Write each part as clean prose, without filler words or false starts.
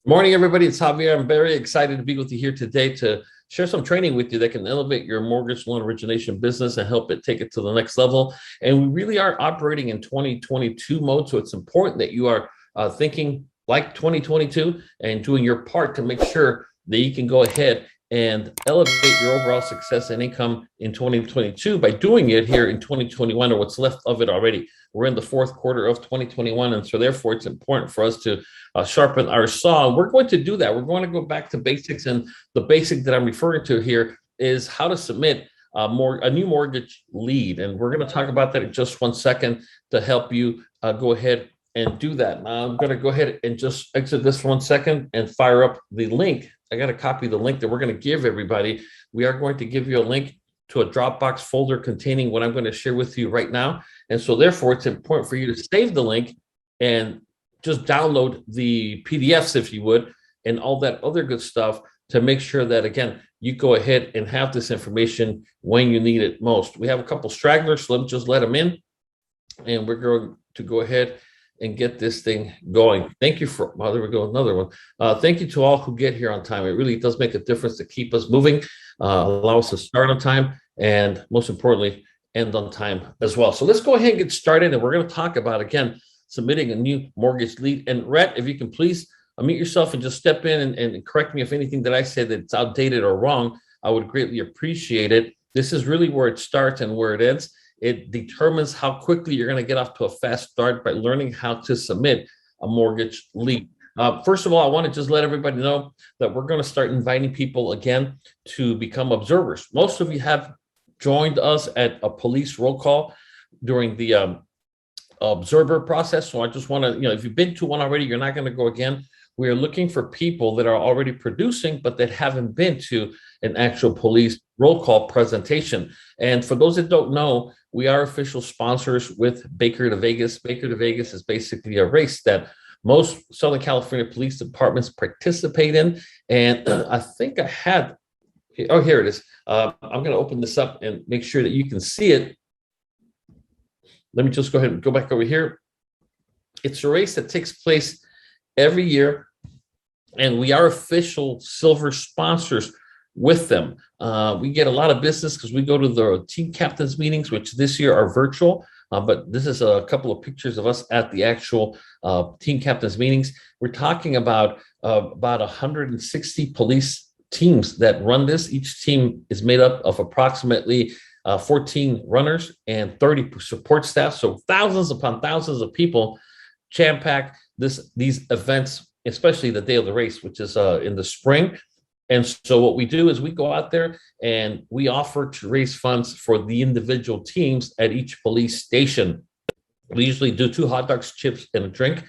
Morning, everybody. It's Javier. I'm very excited to be with you here today to share some training with you that can elevate your mortgage loan origination business and help it take it to the next level. And we really are operating in 2022 mode. So it's important that you are thinking like 2022 and doing your part to make sure that you can go ahead and elevate your overall success and income in 2022 by doing it here in 2021 or what's left of it already. We're in the fourth quarter of 2021. And so therefore, it's important for us to sharpen our saw. We're going to do that. We're going to go back to basics. And the basic that I'm referring to here is how to submit a new mortgage lead. And we're going to talk about that in just 1 second to help you go ahead and do that. Now, I'm going to go ahead and just exit this for 1 second and fire up the link. I got to copy the link that we're going to give everybody. We are going to give you a link to a Dropbox folder containing what I'm going to share with you right now. And so therefore, it's important for you to save the link and just download the PDFs, if you would, and all that other good stuff to make sure that, again, you go ahead and have this information when you need it most. We have a couple stragglers, so just let them in. And we're going to go ahead and get this thing going. Thank you for, there we go, another one. Thank you to all who get here on time. It really does make a difference to keep us moving, allow us to start on time, and most importantly, end on time as well. So let's go ahead and get started. And we're going to talk about, again, submitting a new mortgage lead. And Rhett, if you can please unmute yourself and just step in and correct me if anything that I said that's outdated or wrong, I would greatly appreciate it. This is really where it starts and where it ends. It determines how quickly you're going to get off to a fast start by learning how to submit a mortgage lead. First of all, I want to just let everybody know that we're going to start inviting people again to become observers. Most of you have joined us at a police roll call during the observer process. So I just want to, if you've been to one already, you're not going to go again. We are looking for people that are already producing, but that haven't been to an actual police roll call presentation. And for those that don't know, we are official sponsors with Baker to Vegas. Baker to Vegas is basically a race that most Southern California police departments participate in. And I think I had, oh, here it is. I'm going to open this up and make sure that you can see it. Let me just go ahead and go back over here. It's a race that takes place every year, and we are official silver sponsors with them. We get a lot of business because we go to the team captains meetings, which this year are virtual, but this is a couple of pictures of us at the actual team captains meetings. We're talking about 160 police teams that run this. Each team is made up of approximately 14 runners and 30 support staff. So thousands upon thousands of people jam-pack these events, especially the day of the race, which is in the spring. And so what we do is we go out there and we offer to raise funds for the individual teams at each police station. We usually do 2 hot dogs, chips, and a drink.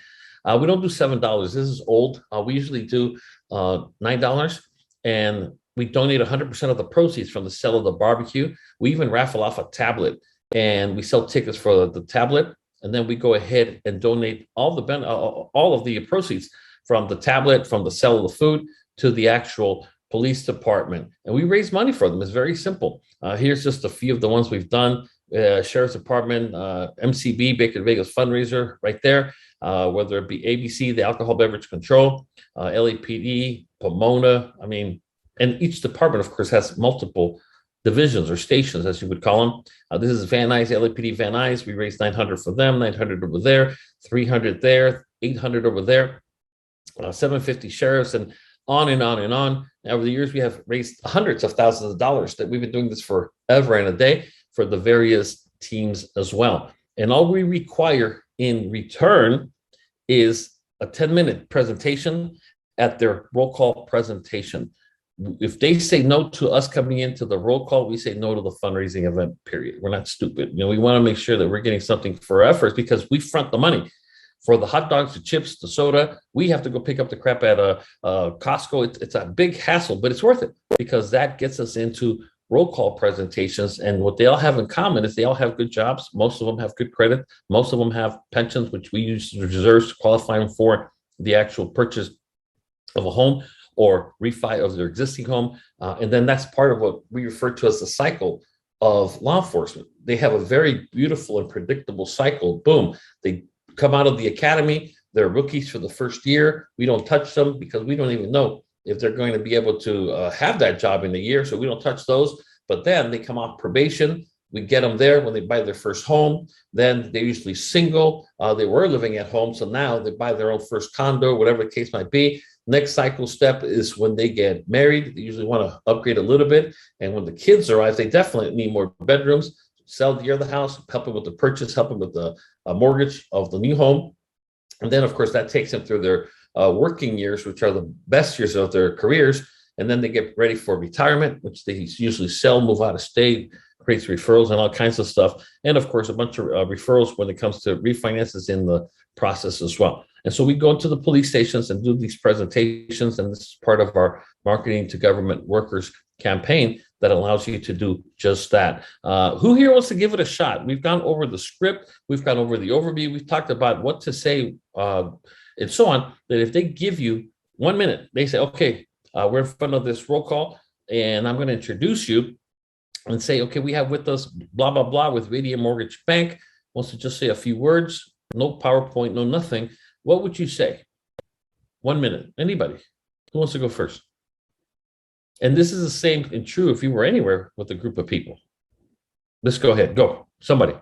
We don't do $7. This is old. We usually do $9. And we donate 100% of the proceeds from the sale of the barbecue. We even raffle off a tablet, and we sell tickets for the tablet. And then we go ahead and donate all of the proceeds from the tablet, from the sale of the food, to the actual police department. And we raise money for them. It's very simple. Here's just a few of the ones we've done. Sheriff's Department, MCB, Baker Vegas fundraiser right there, whether it be ABC, the Alcohol Beverage Control, LAPD, Pomona. I mean, and each department, of course, has multiple divisions or stations, as you would call them. This is Van Nuys, LAPD Van Nuys. We raised 900 for them, 900 over there, 300 there, 800 over there, 750 sheriffs, and on and on and on. Over the years, we have raised hundreds of thousands of dollars that we've been doing this forever and a day for the various teams as well. And all we require in return is a 10-minute presentation at their roll call presentation. If they say no to us coming into the roll call, we say no to the fundraising event, period. We're not stupid. We want to make sure that we're getting something for our efforts because we front the money. For the hot dogs, the chips, the soda, we have to go pick up the crap at Costco. It's a big hassle, but it's worth it because that gets us into roll call presentations. And what they all have in common is they all have good jobs. Most of them have good credit. Most of them have pensions, which we use reserves to qualify them for the actual purchase of a home or refi of their existing home. And then that's part of what we refer to as the cycle of law enforcement. They have a very beautiful and predictable cycle. Boom. They come out of the academy, They're rookies for the first year. We don't touch them because we don't even know if they're going to be able to have that job in a year. So we don't touch those. But then they come off probation. We get them there when they buy their first home. Then they're usually single. They were living at home. So now they buy their own first condo, whatever the case might be. Next cycle step is when they get married. They usually want to upgrade a little bit. And when the kids arrive, they definitely need more bedrooms. Sell the other house, help them with the purchase, help them with the mortgage of the new home. And then, of course, that takes them through their working years, which are the best years of their careers. And then they get ready for retirement, which they usually sell, move out of state, creates referrals and all kinds of stuff. And of course, a bunch of referrals when it comes to refinances in the process as well. And so we go to the police stations and do these presentations. And this is part of our marketing to government workers campaign that allows you to do just that. Who here wants to give it a shot? We've gone over the script. We've gone over the overview. We've talked about what to say and so on, that if they give you 1 minute, they say, okay, we're in front of this roll call and I'm going to introduce you and say, okay, we have with us blah, blah, blah with Radiant Mortgage Bank. Wants to just say a few words, no PowerPoint, no nothing. What would you say? 1 minute. Anybody? Who wants to go first? And this is the same and true if you were anywhere with a group of people. Let's go ahead. Go. Somebody.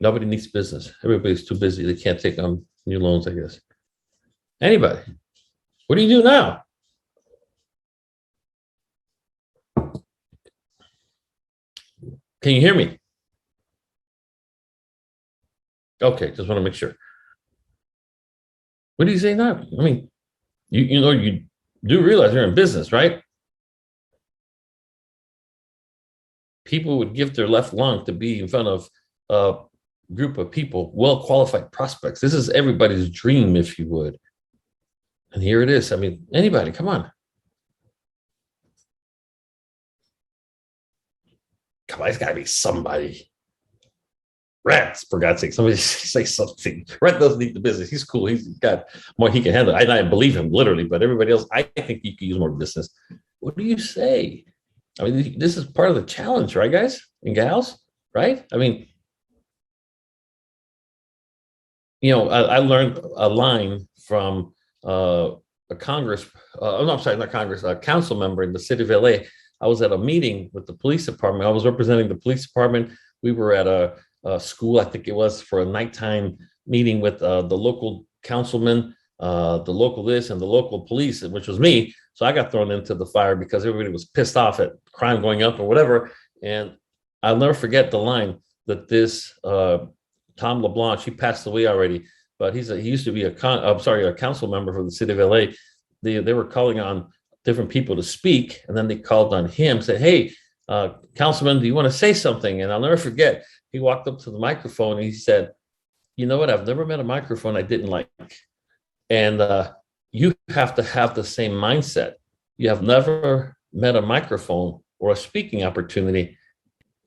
Nobody needs business. Everybody's too busy. They can't take on new loans, I guess. Anybody? What do you do now? Can you hear me? Okay, just want to make sure. What do you say now? I mean, you know, you do realize you're in business, right? People would give their left lung to be in front of a group of people, well-qualified prospects. This is everybody's dream, if you would. And here it is. I mean, anybody, come on. Come on, it's got to be somebody. Rats, for God's sake, somebody say something. Rat doesn't need the business. He's cool. He's got more he can handle. I believe him, literally, but everybody else, I think you can use more business. What do you say? I mean, this is part of the challenge, right, guys and gals? Right? I mean, you know, I learned a line from a council member in the city of LA. I was at a meeting with the police department. I was representing the police department. We were at a school, I think it was, for a nighttime meeting with the local councilman, the local this, and the local police, which was me. So I got thrown into the fire because everybody was pissed off at crime going up or whatever. And I'll never forget the line that this Tom LeBlanc, he passed away already, but he used to be a council member for the city of LA. They were calling on different people to speak, and then they called on him, said, hey, Councilman, do you want to say something? And I'll never forget, he walked up to the microphone and he said, you know what, I've never met a microphone I didn't like. And you have to have the same mindset. You have never met a microphone or a speaking opportunity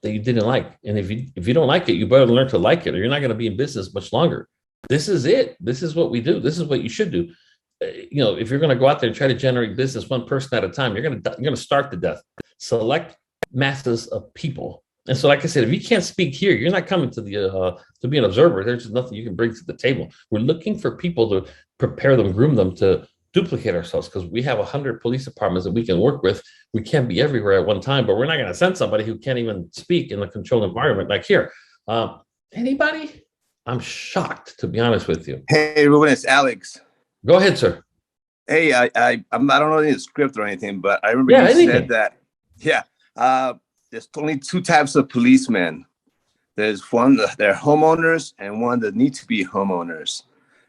that you didn't like. And if you don't like it, you better learn to like it, or you're not going to be in business much longer. This is it. This is what we do. This is what you should do. You know, if you're going to go out there and try to generate business one person at a time, you're going to starve to death. Select masses of people. And so, like I said, if you can't speak here, you're not coming to the to be an observer. There's just nothing you can bring to the table. We're looking for people to prepare them, groom them to duplicate ourselves, because we have 100 police departments that we can work with. We can't be everywhere at one time, but we're not going to send somebody who can't even speak in a controlled environment like here. Anybody? I'm shocked, to be honest with you. Hey, Ruben, it's Alex. Go ahead, sir. Hey, I don't know any script or anything, but I remember you said that. Yeah. There's only two types of policemen. There's one that they're homeowners and one that need to be homeowners.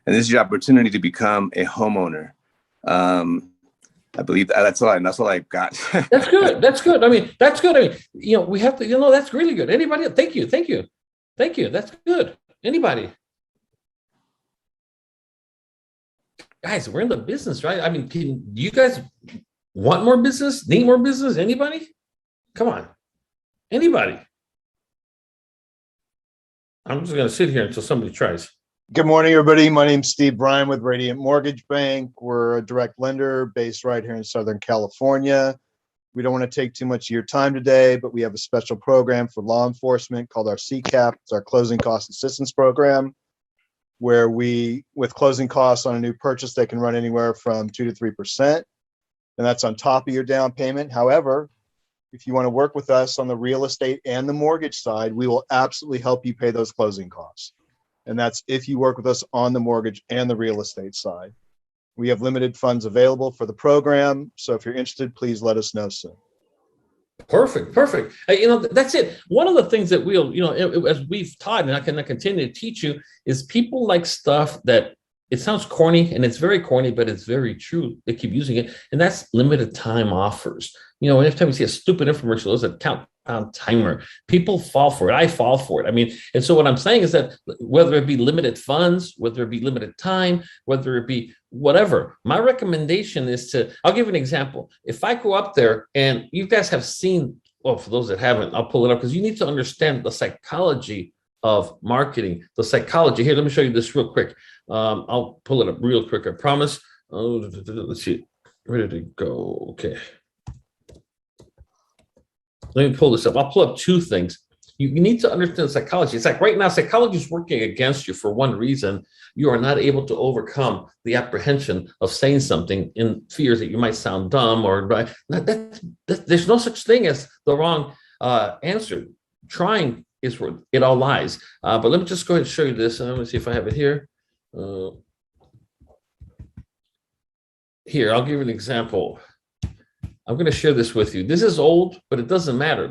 And this is your opportunity to become a homeowner. I believe that's all I've got. That's good. That's good. I mean, that's good. I mean, you know, we have to, that's really good. Anybody? Thank you. That's good. Anybody? Guys, we're in the business, right? I mean, do you guys want more business? Need more business? Anybody? Come on. Anybody? I'm just going to sit here until somebody tries. Good morning, everybody. My name's Steve Bryan with Radiant Mortgage Bank. We're a direct lender based right here in Southern California. We don't want to take too much of your time today, but we have a special program for law enforcement called our CCAP. It's our Closing Cost Assistance Program, where we, with closing costs on a new purchase, they can run anywhere from 2 to 3%. And that's on top of your down payment. However, if you want to work with us on the real estate and the mortgage side, we will absolutely help you pay those closing costs. And that's if you work with us on the mortgage and the real estate side. We have limited funds available for the program. So if you're interested, please let us know soon. Perfect. That's it. One of the things that we'll, as we've taught, and I can continue to teach you, is people like stuff that it sounds corny, and it's very corny, but it's very true. They keep using it, and that's limited time offers. Every time we see a stupid infomercial, there's a countdown timer. People fall for it. I fall for it. And so what I'm saying is that whether it be limited funds, whether it be limited time, whether it be whatever, my recommendation is I'll give you an example. If I go up there, and you guys have seen, well, for those that haven't, I'll pull it up because you need to understand the psychology of marketing, the psychology. Here, let me show you this real quick. I'll pull it up real quick, I promise. Let's see. Where did it go? Okay. Let me pull this up. I'll pull up two things. You need to understand psychology. It's like right now, psychology is working against you for one reason. You are not able to overcome the apprehension of saying something in fears that you might sound dumb or there's no such thing as the wrong answer. Trying is where it all lies. But let me just go ahead and show you this. And let me see if I have it here. Here, I'll give you an example. I'm going to share this with you. This is old, but it doesn't matter.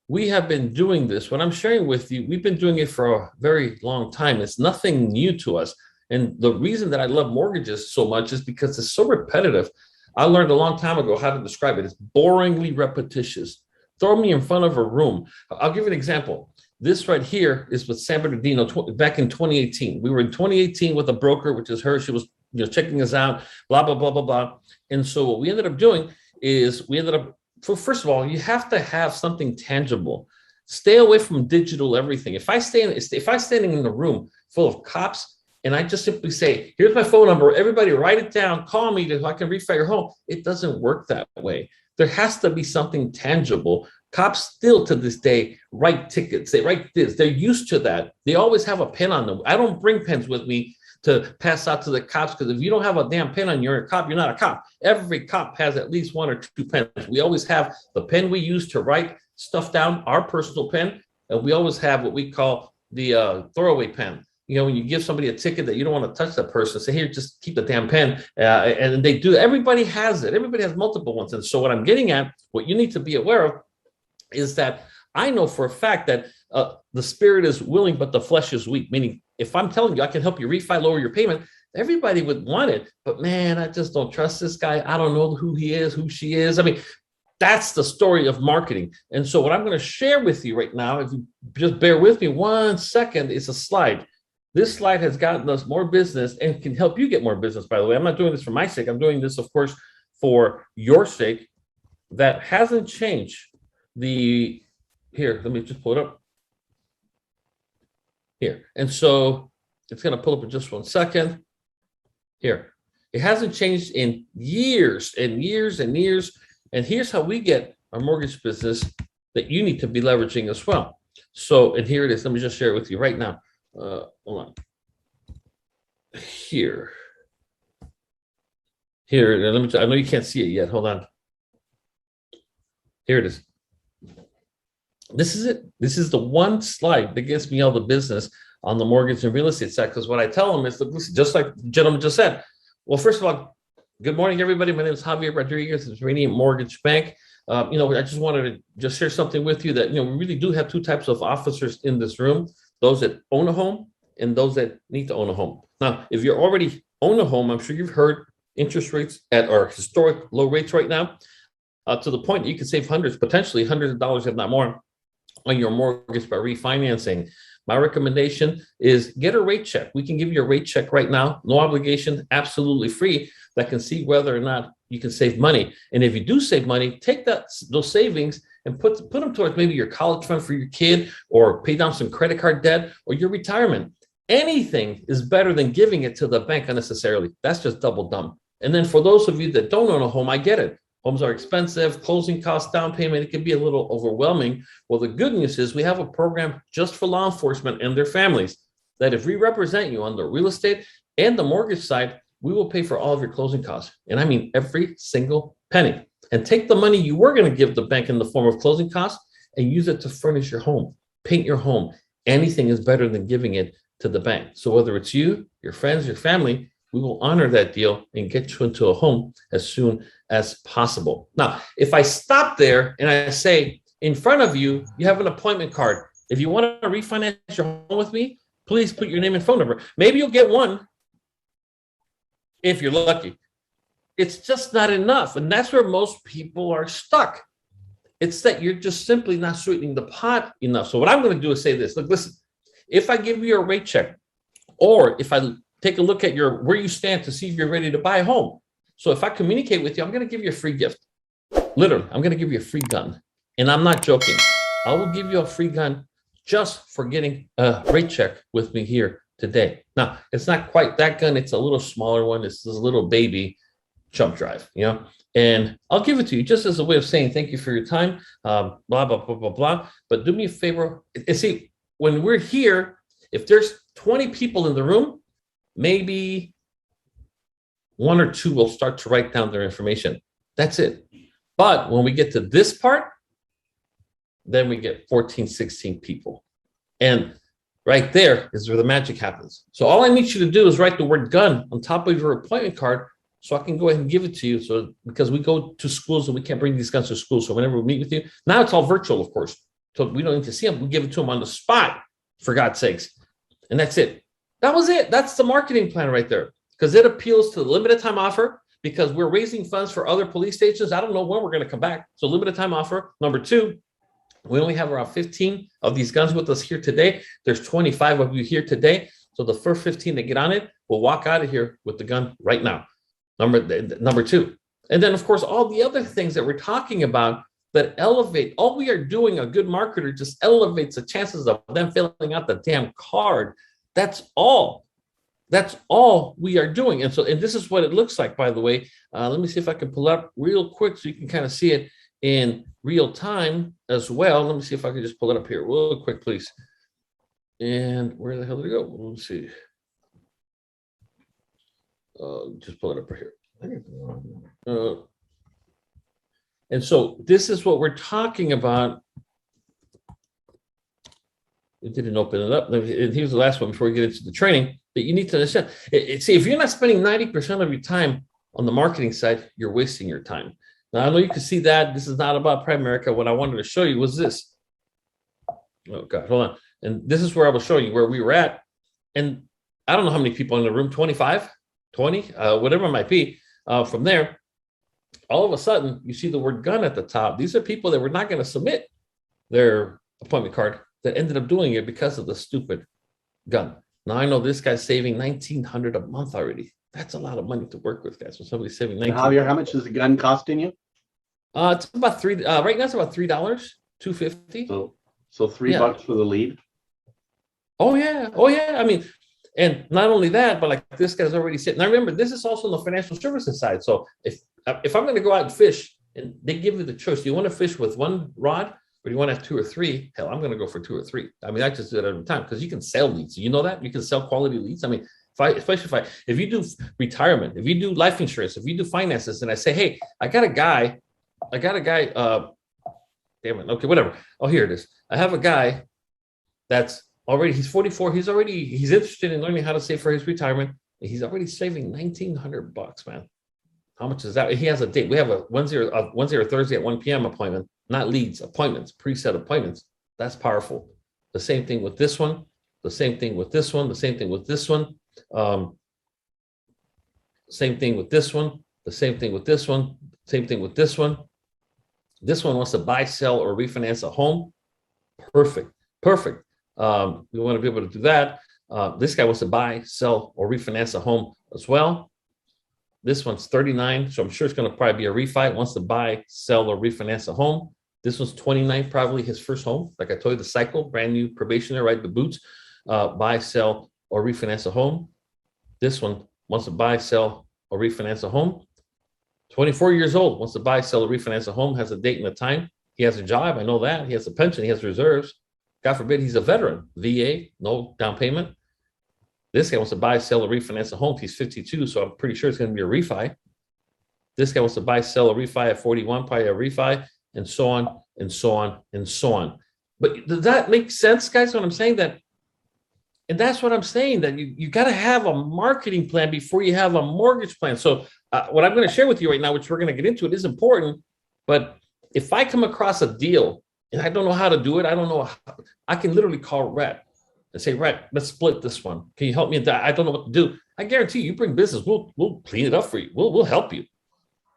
We have been doing this. What I'm sharing with you, we've been doing it for a very long time. It's nothing new to us. And the reason that I love mortgages so much is because it's so repetitive. I learned a long time ago how to describe it. It's boringly repetitious. Throw me in front of a room. I'll give you an example. This right here is with San Bernardino back in 2018. We were in 2018 with a broker, which is her. She was checking us out, blah, blah, blah, blah, blah. And so what we ended up doing is first of all, you have to have something tangible. Stay away from digital everything. If I'm standing in a room full of cops and I just simply say, here's my phone number, everybody write it down, call me so I can refi your home, it doesn't work that way. There has to be something tangible. Cops still to this day write tickets. They write this. They're used to that. They always have a pen on them. I don't bring pens with me to pass out to the cops because if you don't have a damn pen on you're a cop, you're not a cop. Every cop has at least 1 or 2 pens. We always have the pen we use to write stuff down, our personal pen, and we always have what we call the throwaway pen. When you give somebody a ticket that you don't want to touch that person, say, here, just keep the damn pen. And they do. Everybody has it. Everybody has multiple ones. And so what I'm getting at, what you need to be aware of is that I know for a fact that the spirit is willing, but the flesh is weak. Meaning, if I'm telling you I can help you refi, lower your payment, everybody would want it. But man, I just don't trust this guy. I don't know who he is, who she is. That's the story of marketing. And so what I'm going to share with you right now, if you just bear with me 1 second, is a slide. This slide has gotten us more business and can help you get more business, by the way. I'm not doing this for my sake. I'm doing this, of course, for your sake. That hasn't changed. Here, let me just pull it up. Here. And so it's going to pull up in just 1 second. Here. It hasn't changed in years and years and years. And here's how we get our mortgage business that you need to be leveraging as well. So, and here it is. Let me just share it with you right now. Hold on. Here. I know you can't see it yet. Hold on. Here it is. This is it. This is the one slide that gets me all the business on the mortgage and real estate side. Because what I tell them is, just like the gentleman just said, well, first of all, good morning, everybody. My name is Javier Rodriguez. It's Radiant Mortgage Bank. I just wanted to just share something with you that, we really do have 2 types of officers in this room, those that own a home and those that need to own a home. Now, if you already own a home, I'm sure you've heard interest rates at our historic low rates right now, to the point that you can save potentially hundreds of dollars, if not more, on your mortgage by refinancing. My recommendation is get a rate check. We can give you a rate check right now, no obligation, absolutely free, that can see whether or not you can save money. And if you do save money, take those savings and put them towards maybe your college fund for your kid, or pay down some credit card debt, or your retirement. Anything is better than giving it to the bank unnecessarily. That's just double dumb. And then for those of you that don't own a home, I get it. Homes are expensive, closing costs, down payment, it can be a little overwhelming. Well, the good news is we have a program just for law enforcement and their families that if we represent you on the real estate and the mortgage side, we will pay for all of your closing costs. And I mean every single penny. And take the money you were going to give the bank in the form of closing costs and use it to furnish your home, paint your home. Anything is better than giving it to the bank. So whether it's you, your friends, your family, we will honor that deal and get you into a home as soon as possible. Now, if I stop there and I say, in front of you, you have an appointment card. If you want to refinance your home with me, please put your name and phone number. Maybe you'll get one if you're lucky. It's just not enough. And that's where most people are stuck. It's that you're just simply not sweetening the pot enough. So what I'm going to do is say this. Look, listen, if I give you a rate check, or if I take a look at where you stand to see if you're ready to buy a home. So if I communicate with you, I'm going to give you a free gift. Literally, I'm going to give you a free gun. And I'm not joking. I will give you a free gun just for getting a rate check with me here today. Now, it's not quite that gun. It's a little smaller one. It's this little baby jump drive, and I'll give it to you just as a way of saying thank you for your time, blah, blah, blah, blah, blah. But do me a favor. And see, when we're here, if there's 20 people in the room, maybe 1 or 2 will start to write down their information. That's it. But when we get to this part, then we get 14, 16 people. And right there is where the magic happens. So all I need you to do is write the word gun on top of your appointment card so I can go ahead and give it to you. So because we go to schools and we can't bring these guns to school. So whenever we meet with you, now it's all virtual, of course. So we don't need to see them. We give it to them on the spot, for God's sakes. And that's it. That was it. That's the marketing plan right there. Because it appeals to the limited time offer, because we're raising funds for other police stations. I don't know when we're going to come back. So limited time offer. Number 2, we only have around 15 of these guns with us here today. There's 25 of you here today. So the first 15 that get on it will walk out of here with the gun right now. Number 2. And then, of course, all the other things that we're talking about that elevate, all we are doing, a good marketer just elevates the chances of them filling out the damn card. That's all. That's all we are doing. And this is what it looks like, by the way. Let me see if I can pull up real quick so you can kind of see it in real time as well. Let me see if I can just pull it up here real quick, please. And where the hell did it go? Let's see. Just pull it up right here. And so this is what we're talking about. It didn't open it up. Here's the last one before we get into the training that you need to understand. See, if you're not spending 90% of your time on the marketing side, you're wasting your time. Now, I know you can see that. This is not about Primerica. What I wanted to show you was this. Oh, God, hold on. And this is where I will show you where we were at. And I don't know how many people in the room, 25, 20, whatever it might be. From there, all of a sudden, you see the word gun at the top. These are people that were not going to submit their appointment card that ended up doing it because of the stupid gun. Now, I know this guy's saving $1,900 a month already. That's a lot of money to work with, guys. When somebody's saving $1,900. Javier, how much is the gun costing you? It's about $3. Right now, it's about $3, $2.50. So $3 for the lead. Oh yeah. I mean, and not only that, but like this guy's already sitting. Now remember, this is also on the financial services side. So if I'm going to go out and fish, and they give you the choice, do you want to fish with 1 rod, or do you want to have 2 or 3? Hell, I'm going to go for 2 or 3. I mean, I just do it every time because you can sell leads. You know that you can sell quality leads. I mean, if you do retirement, if you do life insurance, if you do finances, and I say, hey, I got a guy. Damn it. Okay, whatever. Oh, here it is. I have a guy that's already, he's 44. He's interested in learning how to save for his retirement. And he's already saving $1,900, man. How much is that? He has a date. We have a Wednesday or Thursday at 1 p.m. appointment, not leads, appointments, preset appointments. That's powerful. The same thing with this one, the same thing with this one, the same thing with this one, same thing with this one, the same thing with this one, same thing with this one. This one wants to buy, sell, or refinance a home. Perfect. We want to be able to do that. This guy wants to buy, sell, or refinance a home as well. This one's 39, so I'm sure it's going to probably be a refi. Wants to buy, sell, or refinance a home. This one's 29, probably his first home. Like I told you, the cycle, brand new probationary, right? The boots, buy, sell, or refinance a home. This one wants to buy, sell, or refinance a home. 24 years old, wants to buy, sell, or refinance a home, has a date and a time. He has a job. I know that. He has a pension. He has reserves. God forbid he's a veteran. VA, no down payment. This guy wants to buy, sell, or refinance a home. He's 52, so I'm pretty sure it's going to be a refi. This guy wants to buy, sell, or refi at 41, probably a refi, and so on, and so on, and so on. But does that make sense, guys, what I'm saying? And that's what I'm saying, that you got to have a marketing plan before you have a mortgage plan. So what I'm going to share with you right now, which we're going to get into, it is important. But if I come across a deal and I don't know how to do it, I don't know how, I can literally call Rhett and say, Rhett, let's split this one. Can you help me? I don't know what to do. I guarantee you bring business, we'll clean it up for you. We'll help you.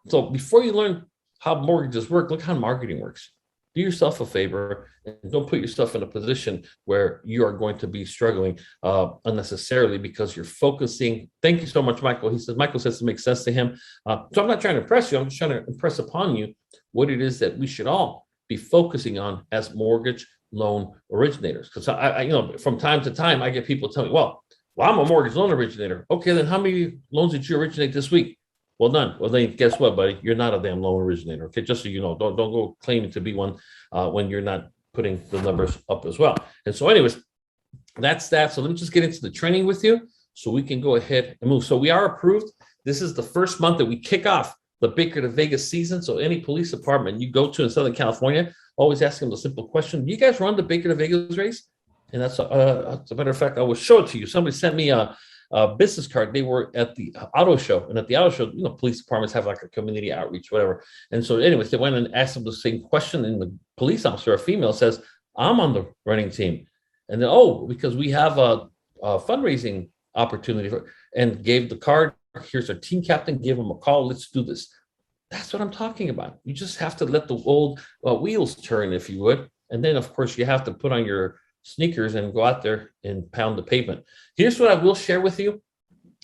So before you learn how mortgages work, look how marketing works. Do yourself a favor and don't put yourself in a position where you are going to be struggling unnecessarily because you're focusing. Thank you so much, Michael. He says, Michael says it makes sense to him. So I'm not trying to impress you. I'm just trying to impress upon you what it is that we should all be focusing on as mortgage loan originators. Because I from time to time, I get people tell me, well, I'm a mortgage loan originator. Okay, then how many loans did you originate this week? Well, none. Well, then guess what, buddy? You're not a damn loan originator. Okay, just so you know, don't go claiming to be one when you're not putting the numbers up as well. And so, anyways, that's that. So let me just get into the training with you so we can go ahead and move. So we are approved. This is the first month that we kick off the Baker to Vegas season. So any police department you go to in Southern California, always ask them the simple question: do you guys run the Baker to Vegas race? And that's as a matter of fact, I will show it to you. Somebody sent me a business card. They were at the auto show, and at the auto show, police departments have like a community outreach, whatever. And so, anyways, they went and asked them the same question, and the police officer, a female, says, "I'm on the running team," and then, because we have a fundraising opportunity, and gave the card. Here's our team captain. Give him a call. Let's do this. That's what I'm talking about. You just have to let the old wheels turn, if you would, and then, of course, you have to put on your sneakers and go out there and pound the pavement. Here's what I will share with you,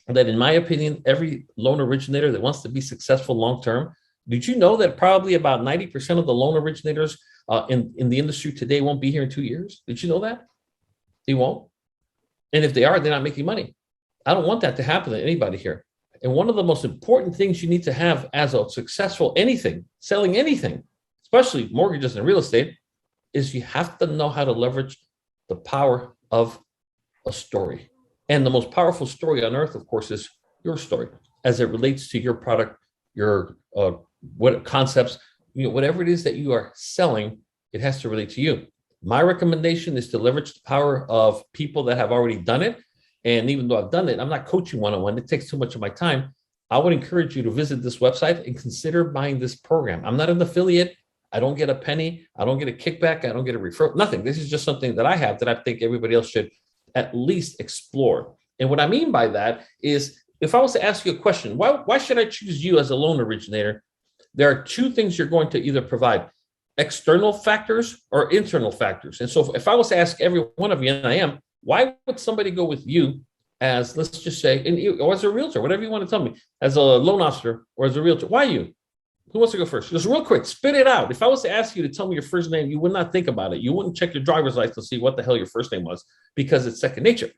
that in my opinion, every loan originator that wants to be successful long-term, did you know that probably about 90% of the loan originators in the industry today won't be here in 2 years? Did you know that? They won't. And if they are, they're not making money. I don't want that to happen to anybody here. And one of the most important things you need to have as a successful anything, selling anything, especially mortgages and real estate, is you have to know how to leverage the power of a story. And the most powerful story on earth, of course, is your story as it relates to your product, your what concepts, whatever it is that you are selling, it has to relate to you. My recommendation is to leverage the power of people that have already done it. And even though I've done it, I'm not coaching one-on-one. It takes too much of my time. I would encourage you to visit this website and consider buying this program. I'm not an affiliate. I don't get a penny. I don't get a kickback. I don't get a referral. Nothing. This is just something that I have that I think everybody else should at least explore. And what I mean by that is, if I was to ask you a question, why should I choose you as a loan originator? There are two things you're going to either provide: external factors or internal factors. And so if I was to ask every one of you, and I am, why would somebody go with you as, let's just say, or as a realtor, whatever you want to tell me, as a loan officer or as a realtor? Why you? Who wants to go first? Just real quick, spit it out. If I was to ask you to tell me your first name, you would not think about it. You wouldn't check your driver's license to see what the hell your first name was, because it's second nature.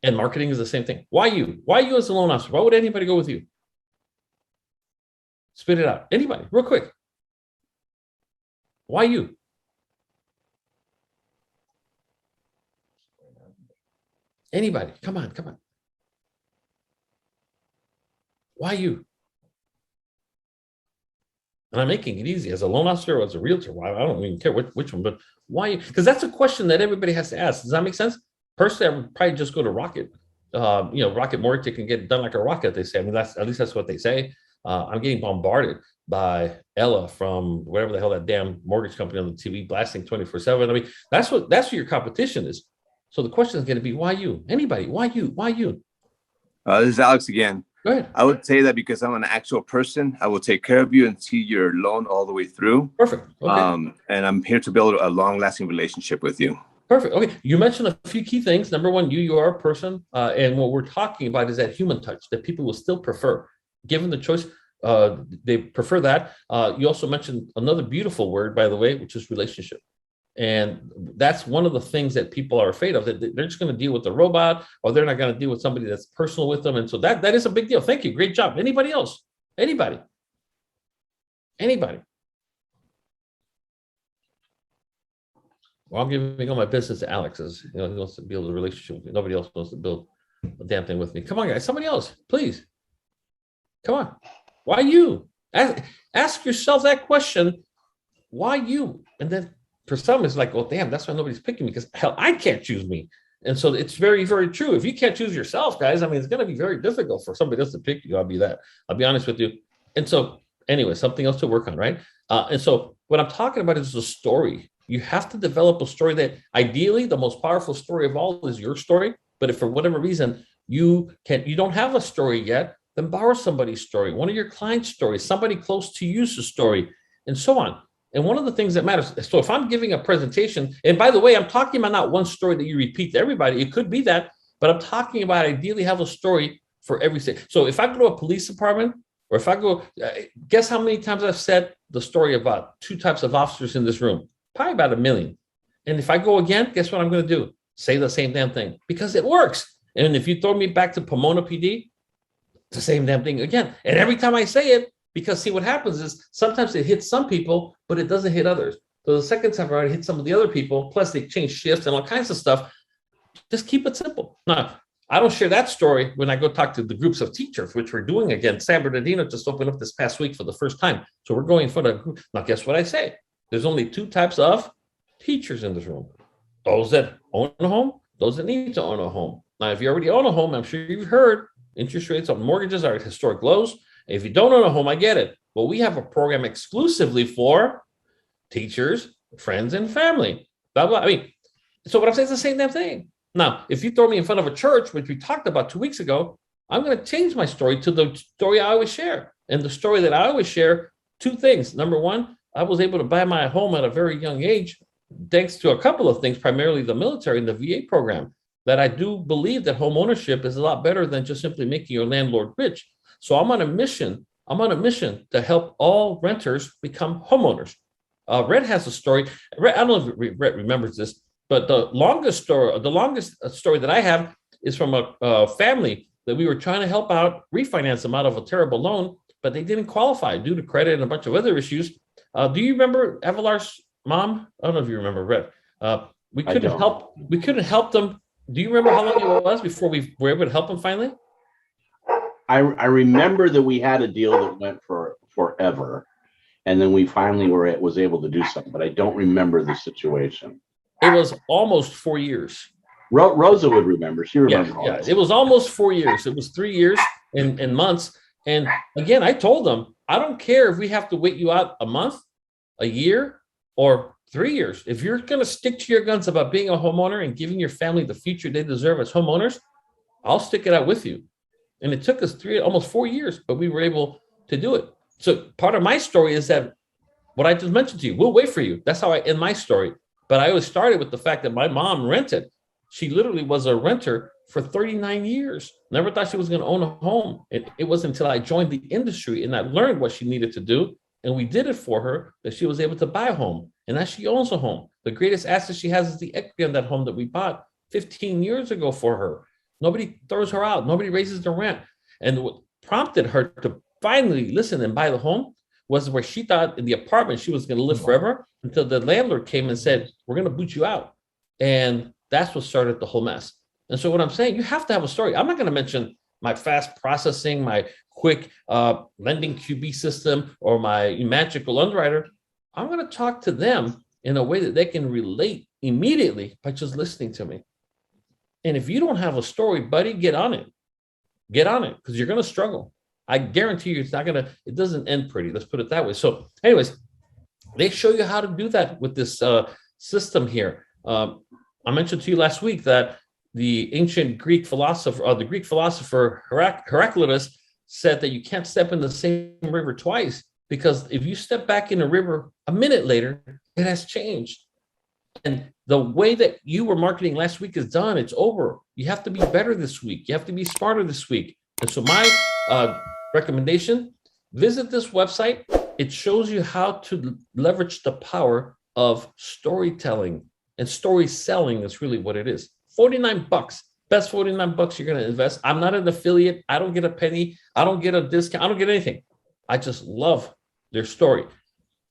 And marketing is the same thing. Why you? Why you as a loan officer? Why would anybody go with you? Spit it out. Anybody, real quick. Why you? Anybody, come on. Why you? And I'm making it easy as a loan officer or as a realtor. Why? I don't even care which one, but why? Because that's a question that everybody has to ask. Does that make sense? Personally, I would probably just go to Rocket. Rocket Mortgage can get done like a rocket, they say. I mean, at least that's what they say. I'm getting bombarded by Ella from whatever the hell that damn mortgage company on the TV, blasting 24/7. I mean, that's what your competition is. So the question is going to be, why you? Anybody? Why you? Why you? This is Alex again. Go ahead. I would say that because I'm an actual person, I will take care of you and see your loan all the way through. Perfect. Okay. And I'm here to build a long-lasting relationship with you. Perfect. Okay. You mentioned a few key things. Number one, you are a person. And what we're talking about is that human touch that people will still prefer. Given the choice, they prefer that. You also mentioned another beautiful word, by the way, which is relationship. And that's one of the things that people are afraid of, that they're just going to deal with the robot, or they're not going to deal with somebody that's personal with them. And so that is a big deal. Thank you. Great job. Anybody else? Anybody? Anybody. Well, I'm giving all my business to Alex, as he wants to build a relationship with me. Nobody else wants to build a damn thing with me. Come on, guys. Somebody else, please. Come on. Why you? Ask yourself that question. Why you? And then for some, it's like, well, damn, that's why nobody's picking me, because hell, I can't choose me. And so it's very, very true. If you can't choose yourself, guys, I mean, it's going to be very difficult for somebody else to pick you. I'll be honest with you. And so anyway, something else to work on, right? And so what I'm talking about is a story. You have to develop a story that ideally the most powerful story of all is your story. But if for whatever reason you don't have a story yet, then borrow somebody's story, one of your clients' stories, somebody close to you's story, and so on. And one of the things that matters, so if I'm giving a presentation, and by the way, I'm talking about not one story that you repeat to everybody, it could be that, but I'm talking about ideally have a story for every state. So if I go to a police department, or if I go, guess how many times I've said the story about 2 types of officers in this room? Probably about 1 million. And if I go again, guess what I'm going to do? Say the same damn thing, because it works. And if you throw me back to Pomona PD, the same damn thing again. And every time I say it, because see what happens is sometimes it hits some people, but it doesn't hit others. So the second time around, it hits some of the other people, plus they change shifts and all kinds of stuff. Just keep it simple. Now, I don't share that story when I go talk to the groups of teachers, which we're doing again. San Bernardino just opened up this past week for the first time. So we're going for the group. Now, guess what I say? There's only 2 types of teachers in this room. Those that own a home, those that need to own a home. Now, if you already own a home, I'm sure you've heard interest rates on mortgages are at historic lows. If you don't own a home, I get it. Well, we have a program exclusively for teachers, friends, and family. Blah, blah. I mean, so what I'm saying is the same damn thing. Now, if you throw me in front of a church, which we talked about 2 weeks ago, I'm going to change my story to the story I always share. And the story that I always share, 2 things. Number one, I was able to buy my home at a very young age, thanks to a couple of things, primarily the military and the VA program, that I do believe that home ownership is a lot better than just simply making your landlord rich. So I'm on a mission to help all renters become homeowners. Red has a story. Red, I don't know if Red remembers this, but the longest story that I have is from a family that we were trying to help out, refinance them out of a terrible loan, but they didn't qualify due to credit and a bunch of other issues. Do you remember Avalar's mom? I don't know if you remember, Red. We couldn't help them. Do you remember how long it was before we were able to help them finally? I remember that we had a deal that went for forever, and then we finally was able to do something, but I don't remember the situation. It was almost 4 years. Rosa would remember. She remembers. Yeah, it was almost 4 years. It was 3 years and months. And again, I told them, I don't care if we have to wait you out a month, a year, or 3 years. If you're going to stick to your guns about being a homeowner and giving your family the future they deserve as homeowners, I'll stick it out with you. And it took us almost 4 years, but we were able to do it. So part of my story is that what I just mentioned to you, we'll wait for you. That's how I end my story. But I always started with the fact that my mom rented. She literally was a renter for 39 years. Never thought she was going to own a home. It wasn't until I joined the industry and I learned what she needed to do, and we did it for her, that she was able to buy a home. And now she owns a home. The greatest asset she has is the equity on that home that we bought 15 years ago for her. Nobody throws her out. Nobody raises the rent. And what prompted her to finally listen and buy the home was where she thought in the apartment she was going to live forever, until the landlord came and said, we're going to boot you out. And that's what started the whole mess. And so what I'm saying, you have to have a story. I'm not going to mention my fast processing, my quick lending QB system, or my magical underwriter. I'm going to talk to them in a way that they can relate immediately by just listening to me. And if you don't have a story, buddy, get on it. Get on it, because you're going to struggle. I guarantee you it doesn't end pretty. Let's put it that way. So anyways, they show you how to do that with this system here. I mentioned to you last week that the ancient Greek philosopher, Heraclitus, said that you can't step in the same river twice, because if you step back in a river a minute later, it has changed. And the way that you were marketing last week is done. It's over. You have to be better this week. You have to be smarter this week. And so my recommendation, visit this website. It shows you how to leverage the power of storytelling, and story selling is really what it is. $49, best $49 you're going to invest. I'm not an affiliate. I don't get a penny. I don't get a discount. I don't get anything. I just love their story,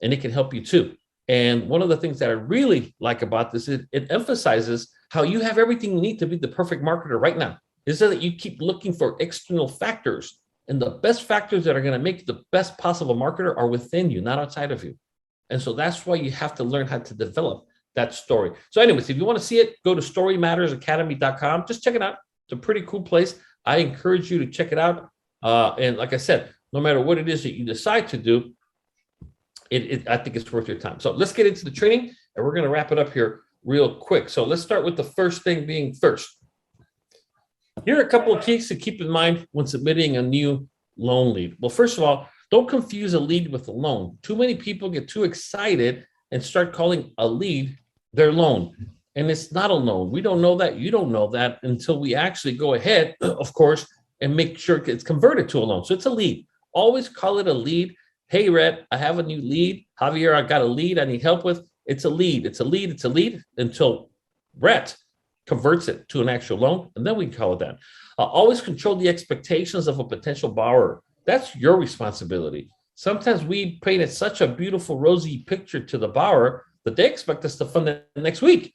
and it can help you too. And one of the things that I really like about this is it emphasizes how you have everything you need to be the perfect marketer right now. Is that you keep looking for external factors, and the best factors that are going to make you the best possible marketer are within you, not outside of you. And so that's why you have to learn how to develop that story. So anyways, if you want to see it, go to storymattersacademy.com. Just check it out. It's a pretty cool place. I encourage you to check it out. And like I said, no matter what it is that you decide to do, I think it's worth your time. So let's get into the training, and we're going to wrap it up here real quick. So let's start with the first thing being first. Here are a couple of keys to keep in mind when submitting a new loan lead. Well, first of all, don't confuse a lead with a loan. Too many people get too excited and start calling a lead their loan. And it's not a loan. We don't know that. You don't know that until we actually go ahead, of course, and make sure it's converted to a loan. So it's a lead. Always call it a lead. Hey, Rhett, I have a new lead. Javier, I got a lead I need help with. It's a lead. It's a lead. It's a lead until Rhett converts it to an actual loan, and then we can call it that. Always control the expectations of a potential borrower. That's your responsibility. Sometimes we painted such a beautiful, rosy picture to the borrower that they expect us to fund it next week.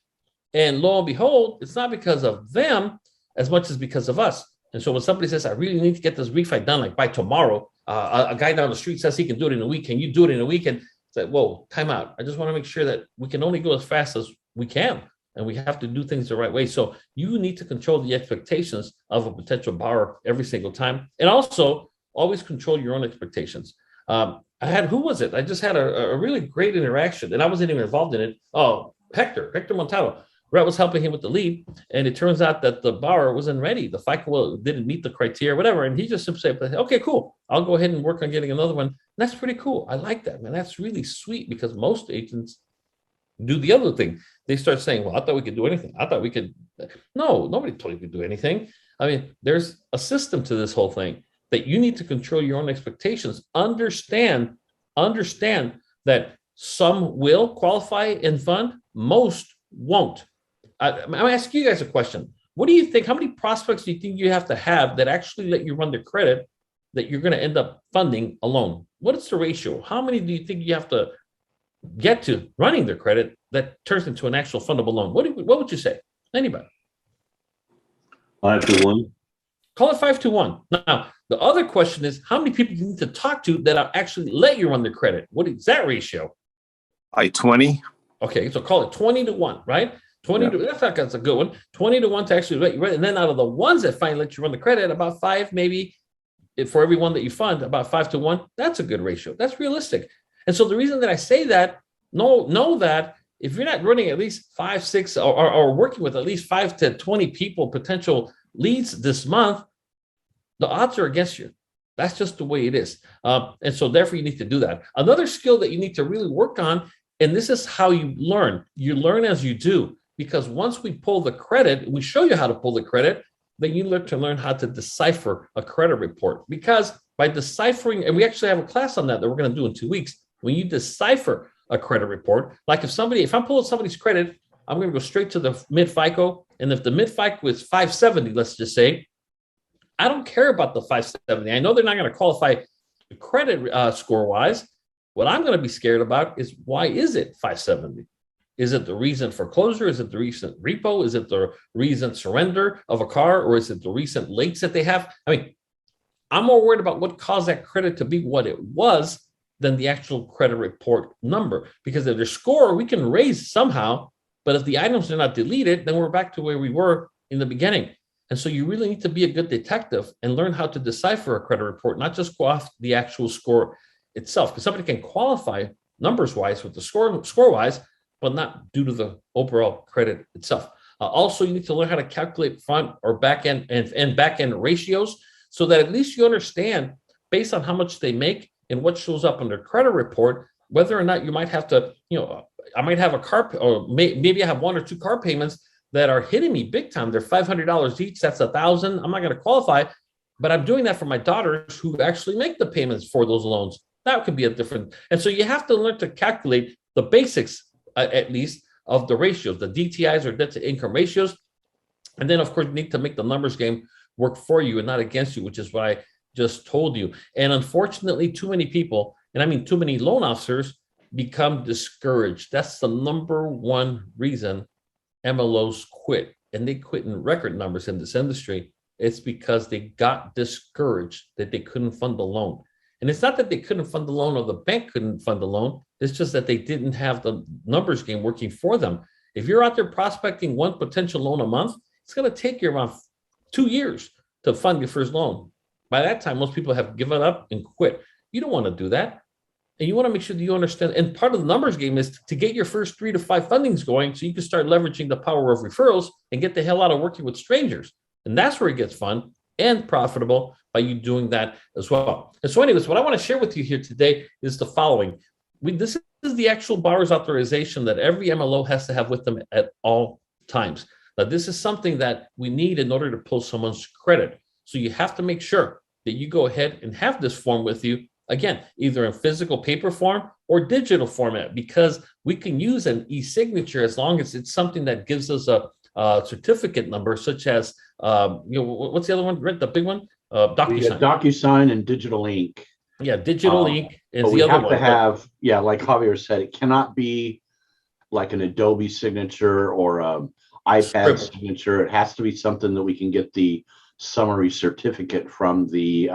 And lo and behold, it's not because of them as much as because of us. And so when somebody says, I really need to get this refi done, like by tomorrow, a guy down the street says he can do it in a week. Can you do it in a week? And it's like, whoa, time out. I just want to make sure that we can only go as fast as we can. And we have to do things the right way. So you need to control the expectations of a potential borrower every single time. And also always control your own expectations. Who was it? I just had a really great interaction, and I wasn't even involved in it. Oh, Hector Montano. Rhett was helping him with the lead, and it turns out that the borrower wasn't ready. The FICO didn't meet the criteria, whatever. And he just simply said, okay, cool. I'll go ahead and work on getting another one. And that's pretty cool. I like that, man. That's really sweet, because most agents do the other thing. They start saying, well, I thought we could do anything. I thought we could. No, nobody told you we could do anything. I mean, there's a system to this whole thing that you need to control your own expectations. Understand that some will qualify and fund, most won't. I'm asking you guys a question. What do you think? How many prospects do you think you have to have that actually let you run their credit that you're going to end up funding a loan? What is the ratio? How many do you think you have to get to running their credit that turns into an actual fundable loan? What would you say? Anybody? 5 to 1. Call it 5 to 1. Now, the other question is, how many people you need to talk to that actually let you run their credit? What is that ratio? 20. Okay, so call it 20 to 1, right? 20 to, that's a good one. 20 to 1 to actually let you run. And then out of the ones that finally let you run the credit, about 5, maybe for every one that you fund, about 5 to 1. That's a good ratio. That's realistic. And so the reason that I say that, know that if you're not running at least 5, 6, or working with at least 5 to 20 people, potential leads this month, the odds are against you. That's just the way it is. And so therefore you need to do that. Another skill that you need to really work on, and this is how you learn as you do, because once we pull the credit, we show you how to pull the credit, then you learn how to decipher a credit report. Because by deciphering, and we actually have a class on that we're going to do in 2 weeks, when you decipher a credit report, like if I'm pulling somebody's credit, I'm going to go straight to the mid FICO. And if the mid FICO is 570, let's just say, I don't care about the 570. I know they're not going to qualify credit score wise. What I'm going to be scared about is, why is it 570? Is it the reason for closure? Is it the recent repo? Is it the recent surrender of a car? Or is it the recent lates that they have? I mean, I'm more worried about what caused that credit to be what it was than the actual credit report number. Because if their score, we can raise somehow, but if the items are not deleted, then we're back to where we were in the beginning. And so you really need to be a good detective and learn how to decipher a credit report, not just go off the actual score itself. Because somebody can qualify numbers-wise with the score-wise, but not due to the overall credit itself. Also, you need to learn how to calculate front or back end and back end ratios, so that at least you understand, based on how much they make and what shows up on their credit report, whether or not you might have to, I might have a car, or maybe I have 1 or 2 car payments that are hitting me big time. They're $500 each. That's $1,000. I'm not going to qualify, but I'm doing that for my daughters who actually make the payments for those loans. That could be a different. And so you have to learn to calculate the basics, at least, of the ratios, the DTIs, or debt to income ratios. And then, of course, you need to make the numbers game work for you and not against you, which is what I just told you. And unfortunately, too many people and I mean too many loan officers, become discouraged. That's the number one reason MLOs quit, and they quit in record numbers in this industry. It's because they got discouraged that they couldn't fund the loan. And it's not that they couldn't fund the loan or the bank couldn't fund the loan. It's just that they didn't have the numbers game working for them. If you're out there prospecting one potential loan a month, it's going to take you around 2 years to fund your first loan. By that time, most people have given up and quit. You don't want to do that. And you want to make sure that you understand. And part of the numbers game is to get your first 3 to 5 fundings going so you can start leveraging the power of referrals and get the hell out of working with strangers. And that's where it gets fun and profitable by you doing that as well. And so anyways, what I want to share with you here today is the following. This is the actual borrower's authorization that every MLO has to have with them at all times. Now, this is something that we need in order to pull someone's credit. So you have to make sure that you go ahead and have this form with you, again, either in physical paper form or digital format, because we can use an e-signature as long as it's something that gives us a certificate number, such as, what's the other one, Brent, the big one? DocuSign. DocuSign and digital ink. Yeah, digital ink is but the other one. We have to have, like Javier said, it cannot be like an Adobe signature or an iPad signature. It has to be something that we can get the summary certificate from the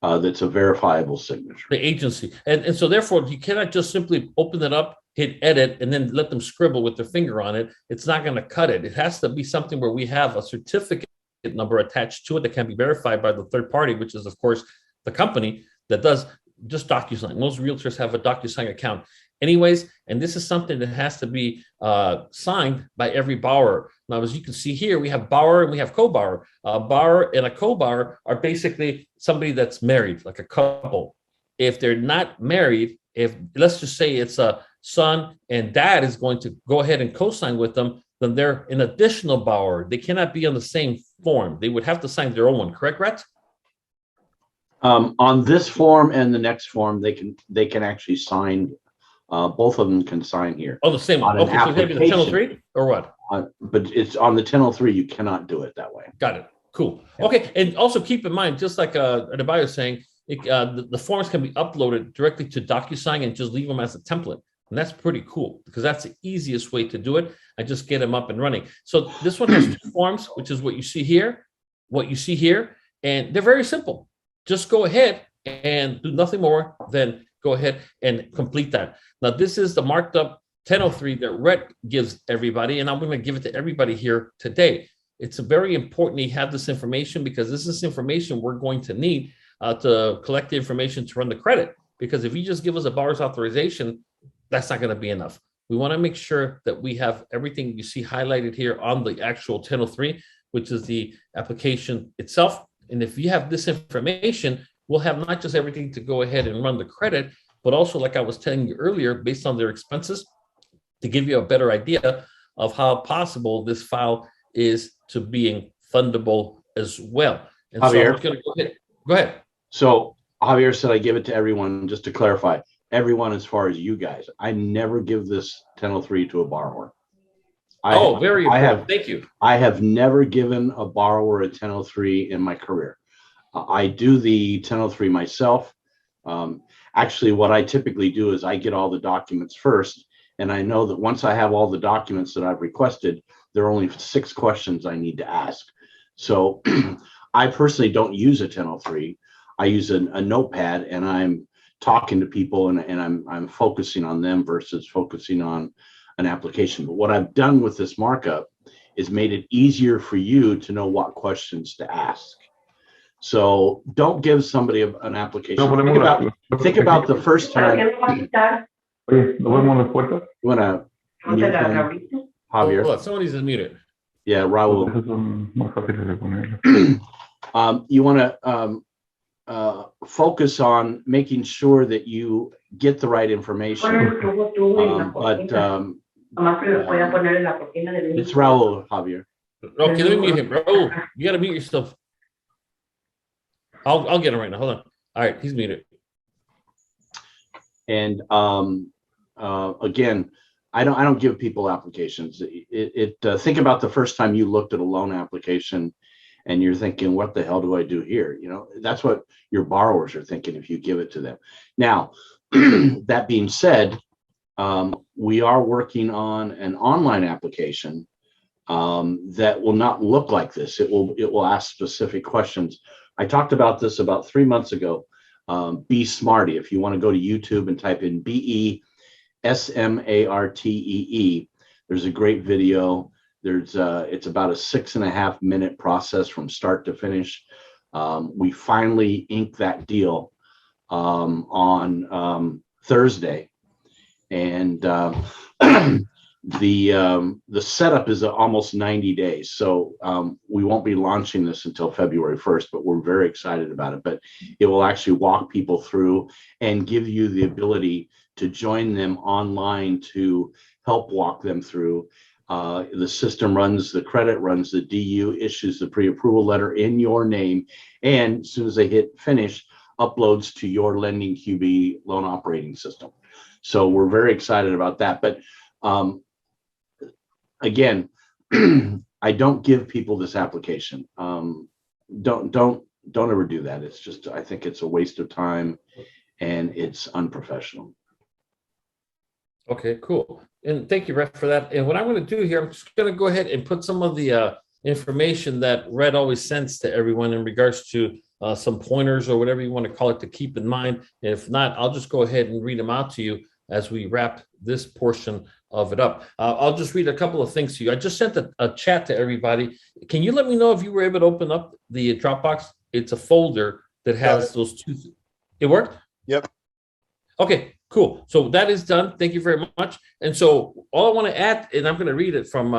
that's a verifiable signature. The agency. And so therefore, you cannot just simply open it up, hit edit, and then let them scribble with their finger on it. It's not going to cut it. It has to be something where we have a certificate number attached to it that can be verified by the third party, which is, of course, the company that does just DocuSign. Most realtors have a DocuSign account anyways, and this is something that has to be signed by every borrower. Now, as you can see here, we have borrower and we have co-borrower. A borrower and a co-borrower are basically somebody that's married, like a couple. If they're not married, if let's just say it's a son and dad is going to go ahead and co-sign with them, then they're an additional borrower. They cannot be on the same form. They would have to sign their own one, correct, Rhett? On this form and the next form, they can actually sign. Both of them can sign here. Oh, the same one. Okay, so maybe the 1003 or what? But it's on the 1003. You cannot do it that way. Got it. Cool. Yeah. Okay, and also keep in mind, just like the buyer is saying, the forms can be uploaded directly to DocuSign and just leave them as a template. And that's pretty cool because that's the easiest way to do it. I just get them up and running. So this one has 2 forms, which is what you see here, and they're very simple. Just go ahead and do nothing more than go ahead and complete that. Now, this is the marked up 1003 that Rhett gives everybody, and I'm going to give it to everybody here today. It's very important you have this information because this is information we're going to need to collect the information to run the credit. Because if you just give us a borrower's authorization, that's not going to be enough. We want to make sure that we have everything you see highlighted here on the actual 1003, which is the application itself. And if you have this information, we'll have not just everything to go ahead and run the credit, but also, like I was telling you earlier, based on their expenses, to give you a better idea of how possible this file is to being fundable as well. And Javier, so I'm going to go ahead. Go ahead. So Javier said I give it to everyone. Just to clarify, everyone as far as you guys. I never give this 1003 to a borrower. Very important. Thank you. I have never given a borrower a 1003 in my career. I do the 1003 myself. Actually, what I typically do is I get all the documents first, and I know that once I have all the documents that I've requested, there are only 6 questions I need to ask. So I personally don't use a 1003. I use a notepad, and I'm talking to people, and I'm focusing on them versus focusing on an application. But what I've done with this markup is made it easier for you to know what questions to ask. So don't give somebody an application. Think about the first time. You want to mute him, Javier? Oh, someone needs to mute it. Yeah, Raul. You want to focus on making sure that you get the right information. It's Raul, Javier. Okay, let me mute him. Raul, you got to mute yourself. I'll get him right now. Hold on. All right, he's muted. And again, I don't give people applications. Think about the first time you looked at a loan application and you're thinking, what the hell do I do here? You know, that's what your borrowers are thinking if you give it to them. Now, that being said, we are working on an online application that will not look like this. It will ask specific questions. I talked about this about 3 months ago. Be Smarty. If you want to go to YouTube and type in BESMARTEE, there's a great video. It's about a 6.5 minute process from start to finish. We finally inked that deal on Thursday, and the setup is almost 90 days. So we won't be launching this until February 1st, but we're very excited about it. But it will actually walk people through and give you the ability to join them online to help walk them through. The system runs the credit, runs the DU, issues the pre-approval letter in your name, and as soon as they hit finish, uploads to your LendingQB loan operating system. So we're very excited about that. But again, I don't give people this application. Don't ever do that. It's just, I think it's a waste of time and it's unprofessional. Okay, cool. And thank you, Rhett, for that. And what I'm going to do here, I'm just going to go ahead and put some of the information that Rhett always sends to everyone in regards to some pointers or whatever you want to call it to keep in mind. And if not, I'll just go ahead and read them out to you as we wrap this portion of it up. I'll just read a couple of things to you. I just sent a chat to everybody. Can you let me know if you were able to open up the Dropbox? It's a folder that has those two. It worked? Yep. Okay, cool. So that is done. Thank you very much. And so all I want to add, and I'm going to read it from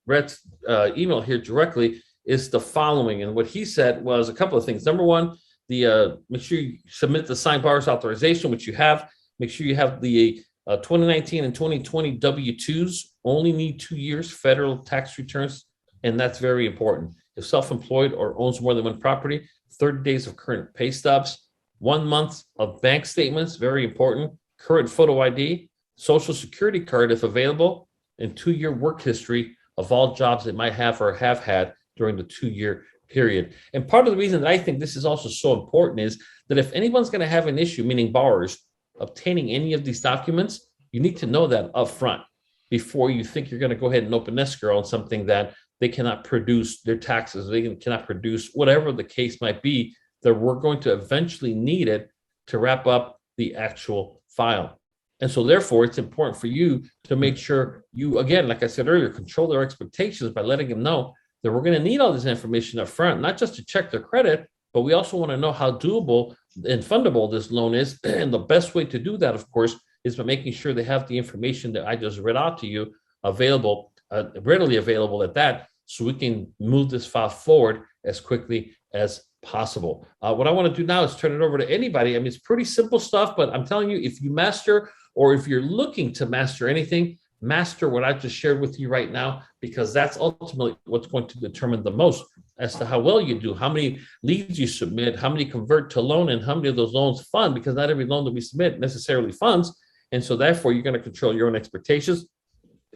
Rhett's email here directly, is the following. And what he said was a couple of things. Number one, make sure you submit the signed borrower's authorization, which you have. Make sure you have the 2019 and 2020 W-2s. Only need 2 years federal tax returns, and that's very important. If self-employed or owns more than one property, 30 days of current pay stubs, 1 month of bank statements, very important, current photo ID, social security card if available, and 2-year work history of all jobs they might have or have had during the 2-year period. And part of the reason that I think this is also so important is that if anyone's going to have an issue, meaning borrowers, obtaining any of these documents, you need to know that up front before you think you're going to go ahead and open escrow on something that they cannot produce their taxes, they cannot produce whatever the case might be, that we're going to eventually need it to wrap up the actual file. And so therefore, it's important for you to make sure you, again, like I said earlier, control their expectations by letting them know that we're going to need all this information up front, not just to check their credit, but we also want to know how doable and fundable this loan is. And the best way to do that, of course, is by making sure they have the information that I just read out to you available, readily available at that, so we can move this file forward as quickly as possible. What I want to do now is turn it over to anybody. I mean, it's pretty simple stuff, but I'm telling you, if you master, or if you're looking to master anything, master what I just shared with you right now, because that's ultimately what's going to determine the most as to how well you do, how many leads you submit, how many convert to loan, and how many of those loans fund, because not every loan that we submit necessarily funds. And so therefore, you're going to control your own expectations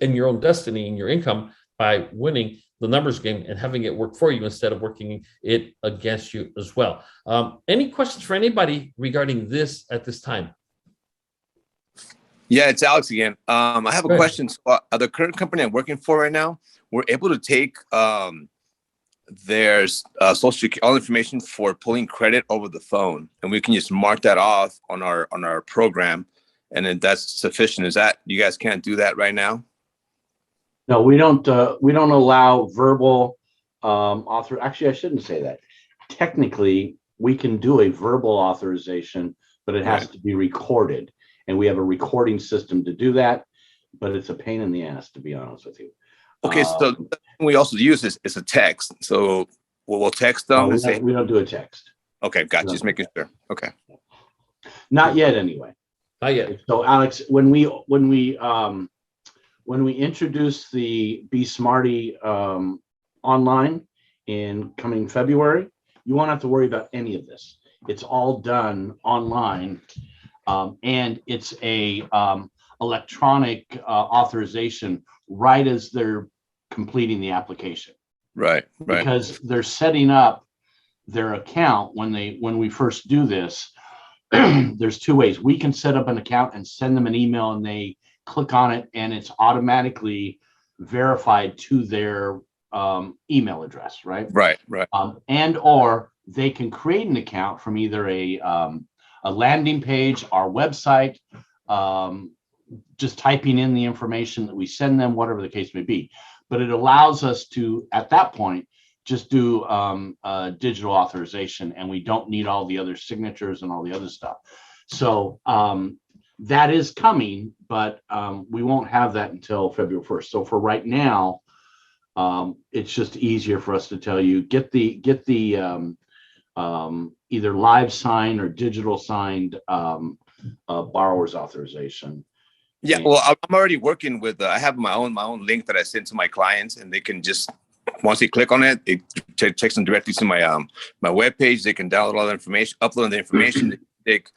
and your own destiny and your income by winning the numbers game and having it work for you instead of working it against you as well. Any questions for anybody regarding this at this time? Yeah, it's Alex again. I have a question. So, the current company I'm working for right now, we're able to take their social security, all information for pulling credit over the phone, and we can just mark that off on our program, and then that's sufficient. Is that, you guys can't do that right now? No, we don't allow verbal author. Actually, I shouldn't say that. Technically, we can do a verbal authorization, but it has to be recorded. And we have a recording system to do that, but it's a pain in the ass, to be honest with you. Okay, so we also use this as a text. So we'll text them and say, we don't do a text. Okay, gotcha. Just making sure. Okay. Not yet, anyway. Not yet. So, Alex, when we introduce the Be Smarty online in coming February, you won't have to worry about any of this. It's all done online. And it's a electronic authorization right as they're completing the application. Right. Because they're setting up their account when we first do this. There's two ways. We can set up an account and send them an email, and they click on it, and it's automatically verified to their email address, right? Right. And or they can create an account from either a landing page, our website, just typing in the information that we send them, whatever the case may be. But it allows us to, at that point, just do digital authorization, and we don't need all the other signatures and all the other stuff. So that is coming, but we won't have that until February 1st. So for right now, it's just easier for us to tell you, get the either live signed or digital signed borrower's authorization. Yeah, well, I'm already working with. I have my own link that I send to my clients, and they can just, once they click on it, it takes them directly to my my webpage. They can download all the information, upload the information, take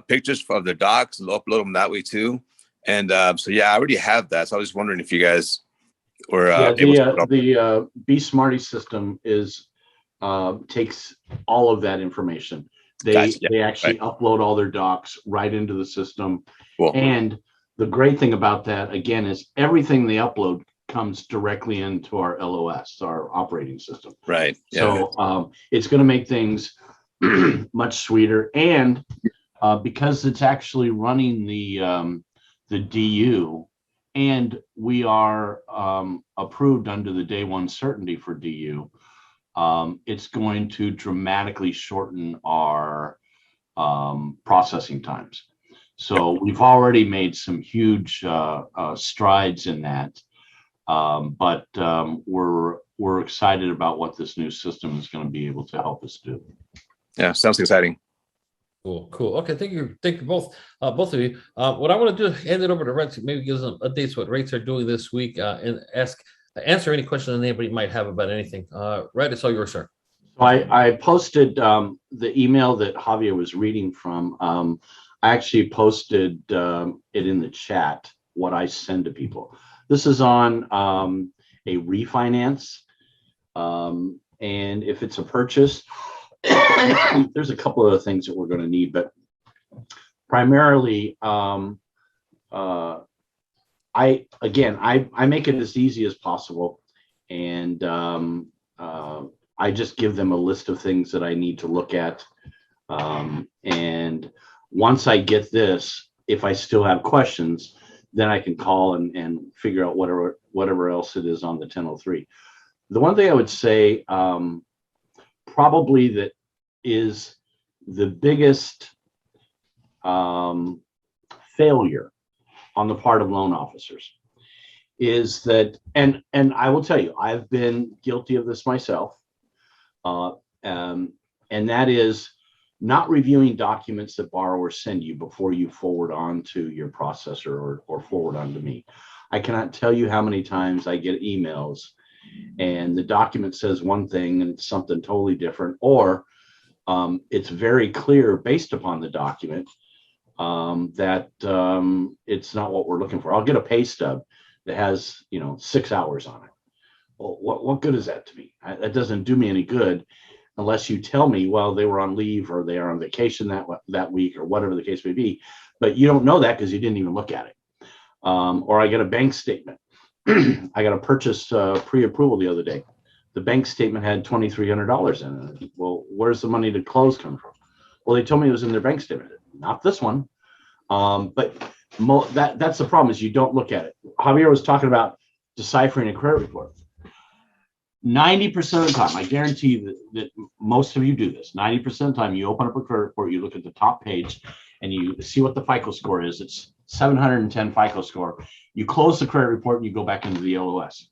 pictures of the docs, and upload them that way too. And so yeah, I already have that. So I was wondering if you guys were able to. The Be Smarty system is takes all of that information. They actually upload all their docs right into the system. Cool. And the great thing about that, again, is everything they upload comes directly into our LOS, our operating system. Right. Yeah. So it's going to make things much sweeter. And because it's actually running the DU, and we are approved under the day one certainty for DU, it's going to dramatically shorten our processing times. So we've already made some huge strides in that, but we're excited about what this new system is going to be able to help us do. Yeah, sounds exciting. Cool. Okay, thank you both of you. What I want to do is hand it over to Red to maybe give some updates what rates are doing this week, and answer any questions that anybody might have about anything. Red, it's all yours, sir. So I posted the email that Javier was reading from. I actually posted it in the chat, what I send to people. This is on a refinance. And if it's a purchase, there's a couple of things that we're going to need, but primarily, I make it as easy as possible. And I just give them a list of things that I need to look at. And once I get this, if I still have questions, then I can call and figure out whatever else it is on the 1003. The one thing I would say, probably that is the biggest failure on the part of loan officers is that, and I will tell you, I've been guilty of this myself, and that is not reviewing documents that borrowers send you before you forward on to your processor or forward on to me. I cannot tell you how many times I get emails and the document says one thing and it's something totally different, or it's very clear based upon the document that it's not what we're looking for. I'll get a pay stub that has 6 hours on it. Well, what good is that to me? That doesn't do me any good unless you tell me, well, they were on leave or they are on vacation that week or whatever the case may be. But you don't know that because you didn't even look at it. Or I get a bank statement. I got a purchase pre-approval the other day. The bank statement had $2,300 in it. Well, where's the money to close come from? Well, they told me it was in their bank statement. Not this one. But that's the problem, is you don't look at it. Javier was talking about deciphering a credit report. 90% of the time, I guarantee that most of you do this. 90% of the time, you open up a credit report, you look at the top page, and you see what the FICO score is. It's 710 FICO score. You close the credit report and you go back into the LOS.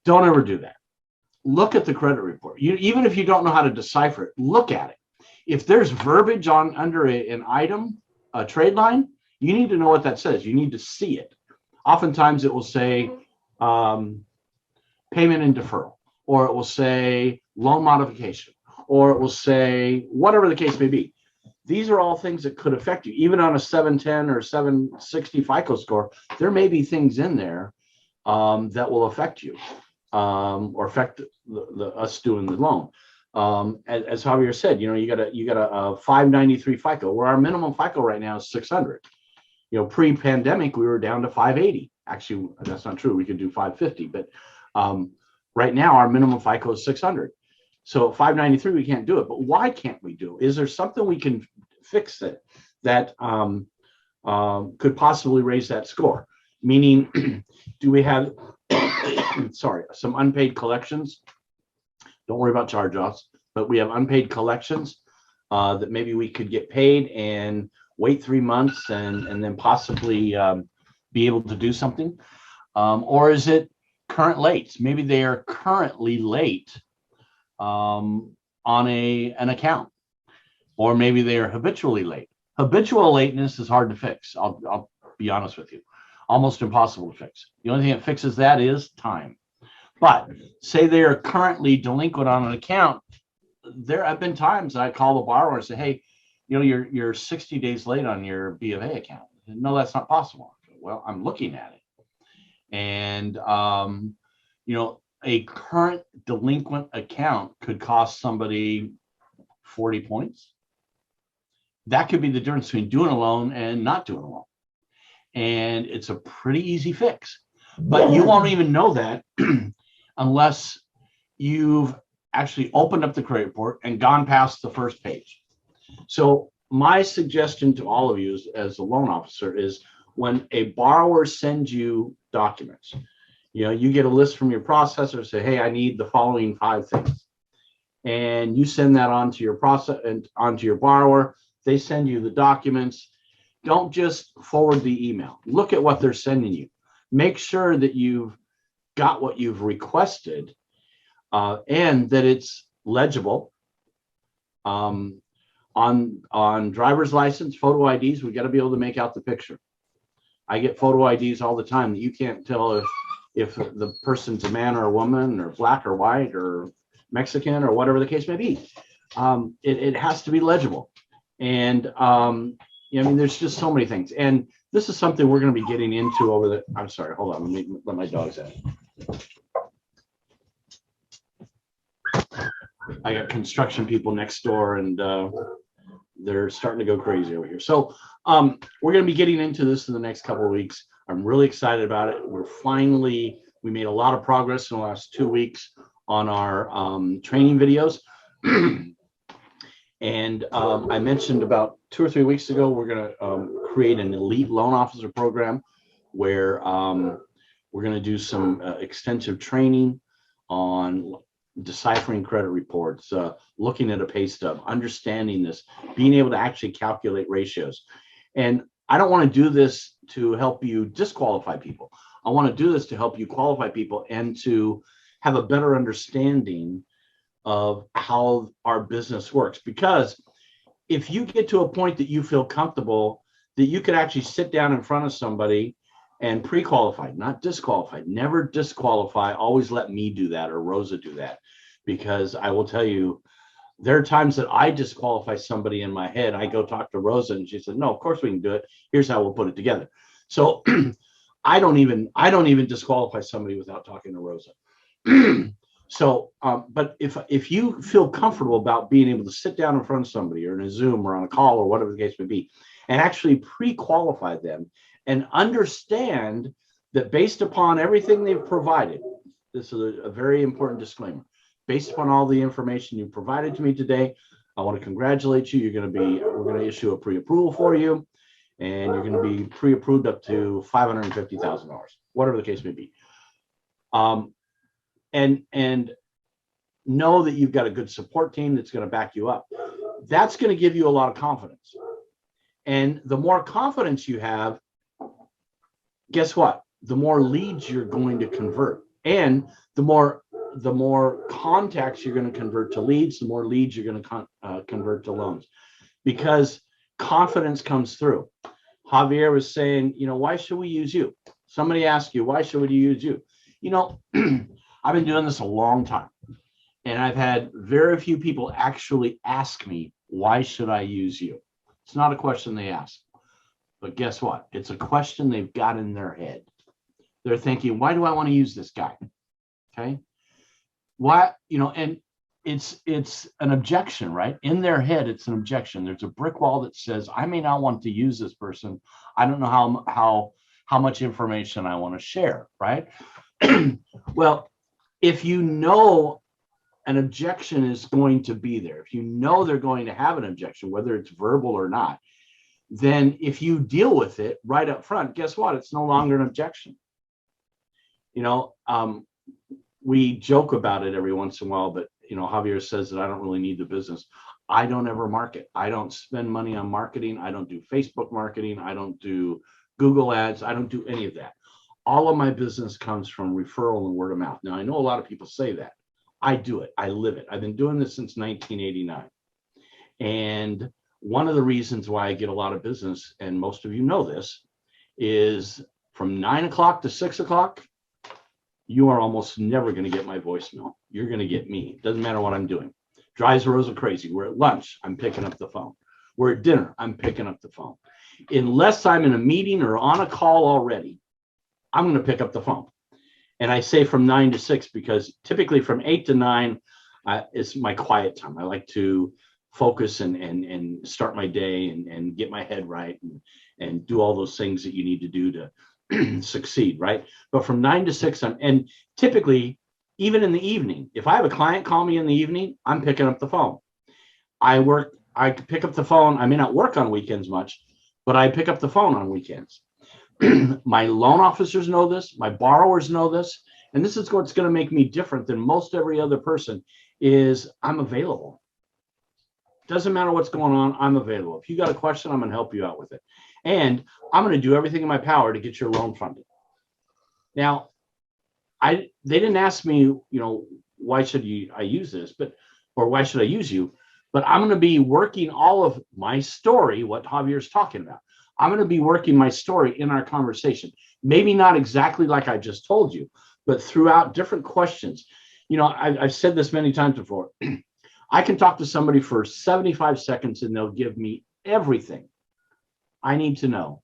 Don't ever do that. Look at the credit report. Even if you don't know how to decipher it, look at it. If there's verbiage under an item, a trade line, you need to know what that says. You need to see it. Oftentimes it will say payment and deferral, or it will say loan modification, or it will say whatever the case may be. These are all things that could affect you. Even on a 710 or 760 FICO score, there may be things in there that will affect you. or affect us doing the loan. As Javier said, you got a 593 FICO, where our minimum FICO right now is 600. Pre-pandemic, we were down to 580. Actually, that's not true. We could do 550, but right now our minimum FICO is 600. So 593, we can't do it. But why can't we do it? Is there something we can fix that could possibly raise that score? Meaning, do we have, some unpaid collections? Don't worry about charge-offs, but we have unpaid collections that maybe we could get paid and wait 3 months and then possibly be able to do something. Or is it current late? Maybe they are currently late on an account, or maybe they are habitually late. Habitual lateness is hard to fix. I'll be honest with you. Almost impossible to fix. The only thing that fixes that is time. But say they are currently delinquent on an account. There have been times I call the borrower and say, hey, you're 60 days late on your B of A account. No, that's not possible. Well, I'm looking at it. And, a current delinquent account could cost somebody 40 points. That could be the difference between doing a loan and not doing a loan. And it's a pretty easy fix. But you won't even know that unless you've actually opened up the credit report and gone past the first page. So my suggestion to all of you as a loan officer is, when a borrower sends you documents, you get a list from your processor, say, hey, I need the following 5 things. And you send that on to your process and onto your borrower. They send you the documents. Don't just forward the email. Look at what they're sending you. Make sure that you've got what you've requested and that it's legible. On driver's license, photo IDs, we got to be able to make out the picture. I get photo IDs all the time that you can't tell if the person's a man or a woman, or black or white or Mexican or whatever the case may be. It has to be legible. And there's just so many things. And this is something we're going to be getting into I'm sorry, hold on, let me let my dogs out. I got construction people next door, and they're starting to go crazy over here. So we're going to be getting into this in the next couple of weeks. I'm really excited about it. We made a lot of progress in the last 2 weeks on our training videos. And I mentioned about 2 or 3 weeks ago, we're going to create an elite loan officer program where we're going to do some extensive training on deciphering credit reports, looking at a pay stub, understanding this, being able to actually calculate ratios. And I don't want to do this to help you disqualify people. I want to do this to help you qualify people and to have a better understanding of how our business works. Because if you get to a point that you feel comfortable that you could actually sit down in front of somebody and pre-qualified, not disqualified, never disqualify, always let me do that or Rosa do that. Because I will tell you, there are times that I disqualify somebody in my head. I go talk to Rosa and she said, no, of course we can do it. Here's how we'll put it together. So I don't even disqualify somebody without talking to Rosa. So, but if you feel comfortable about being able to sit down in front of somebody or in a Zoom or on a call or whatever the case may be, and actually pre-qualify them and understand that based upon everything they've provided, this is a very important disclaimer, based upon all the information you provided to me today, I want to congratulate you. We're going to issue a pre-approval for you, and you're going to be pre-approved up to $550,000, whatever the case may be. And know that you've got a good support team that's going to back you up. That's going to give you a lot of confidence. And the more confidence you have, guess what? The more leads you're going to convert. And the more contacts you're going to convert to leads, the more leads you're going to convert to loans. Because confidence comes through. Javier was saying, why should we use you? Somebody asked you, why should we use you? I've been doing this a long time, and I've had very few people actually ask me, why should I use you? It's not a question they ask, but guess what? It's a question they've got in their head. They're thinking, why do I want to use this guy? Okay. Why, and it's an objection, right? In their head, it's an objection. There's a brick wall that says, I may not want to use this person. I don't know how much information I want to share, right? Well, if you know an objection is going to be there, if you know they're going to have an objection, whether it's verbal or not, then if you deal with it right up front, guess what? It's no longer an objection. We joke about it every once in a while, but Javier says that I don't really need the business. I don't ever market. I don't spend money on marketing. I don't do Facebook marketing. I don't do Google ads. I don't do any of that. All of my business comes from referral and word of mouth. Now, I know a lot of people say that. I do it. I live it. I've been doing this since 1989. And one of the reasons why I get a lot of business, and most of you know this, is from 9 o'clock to 6 o'clock, you are almost never going to get my voicemail. You're going to get me. Doesn't matter what I'm doing. Drives Rosa crazy. We're at lunch, I'm picking up the phone. We're at dinner, I'm picking up the phone. Unless I'm in a meeting or on a call already, I'm going to pick up the phone. And I say from 9 to 6 because typically from 8 to 9 is my quiet time. I like to focus and start my day and get my head right and do all those things that you need to do to succeed, right? But from 9 to 6, and typically, even in the evening, if I have a client call me in the evening, I'm picking up the phone. I pick up the phone. I may not work on weekends much, but I pick up the phone on weekends. My loan officers know this, my borrowers know this, and this is what's going to make me different than most every other person is I'm available. Doesn't matter what's going on, I'm available. If you got a question, I'm going to help you out with it. And I'm going to do everything in my power to get your loan funded. Now, they didn't ask me, why should I use this, or why should I use you? But I'm going to be working all of my story, what Javier's talking about. I'm going to be working my story in our conversation. Maybe not exactly like I just told you, but throughout different questions. I've said this many times before. I can talk to somebody for 75 seconds and they'll give me everything I need to know.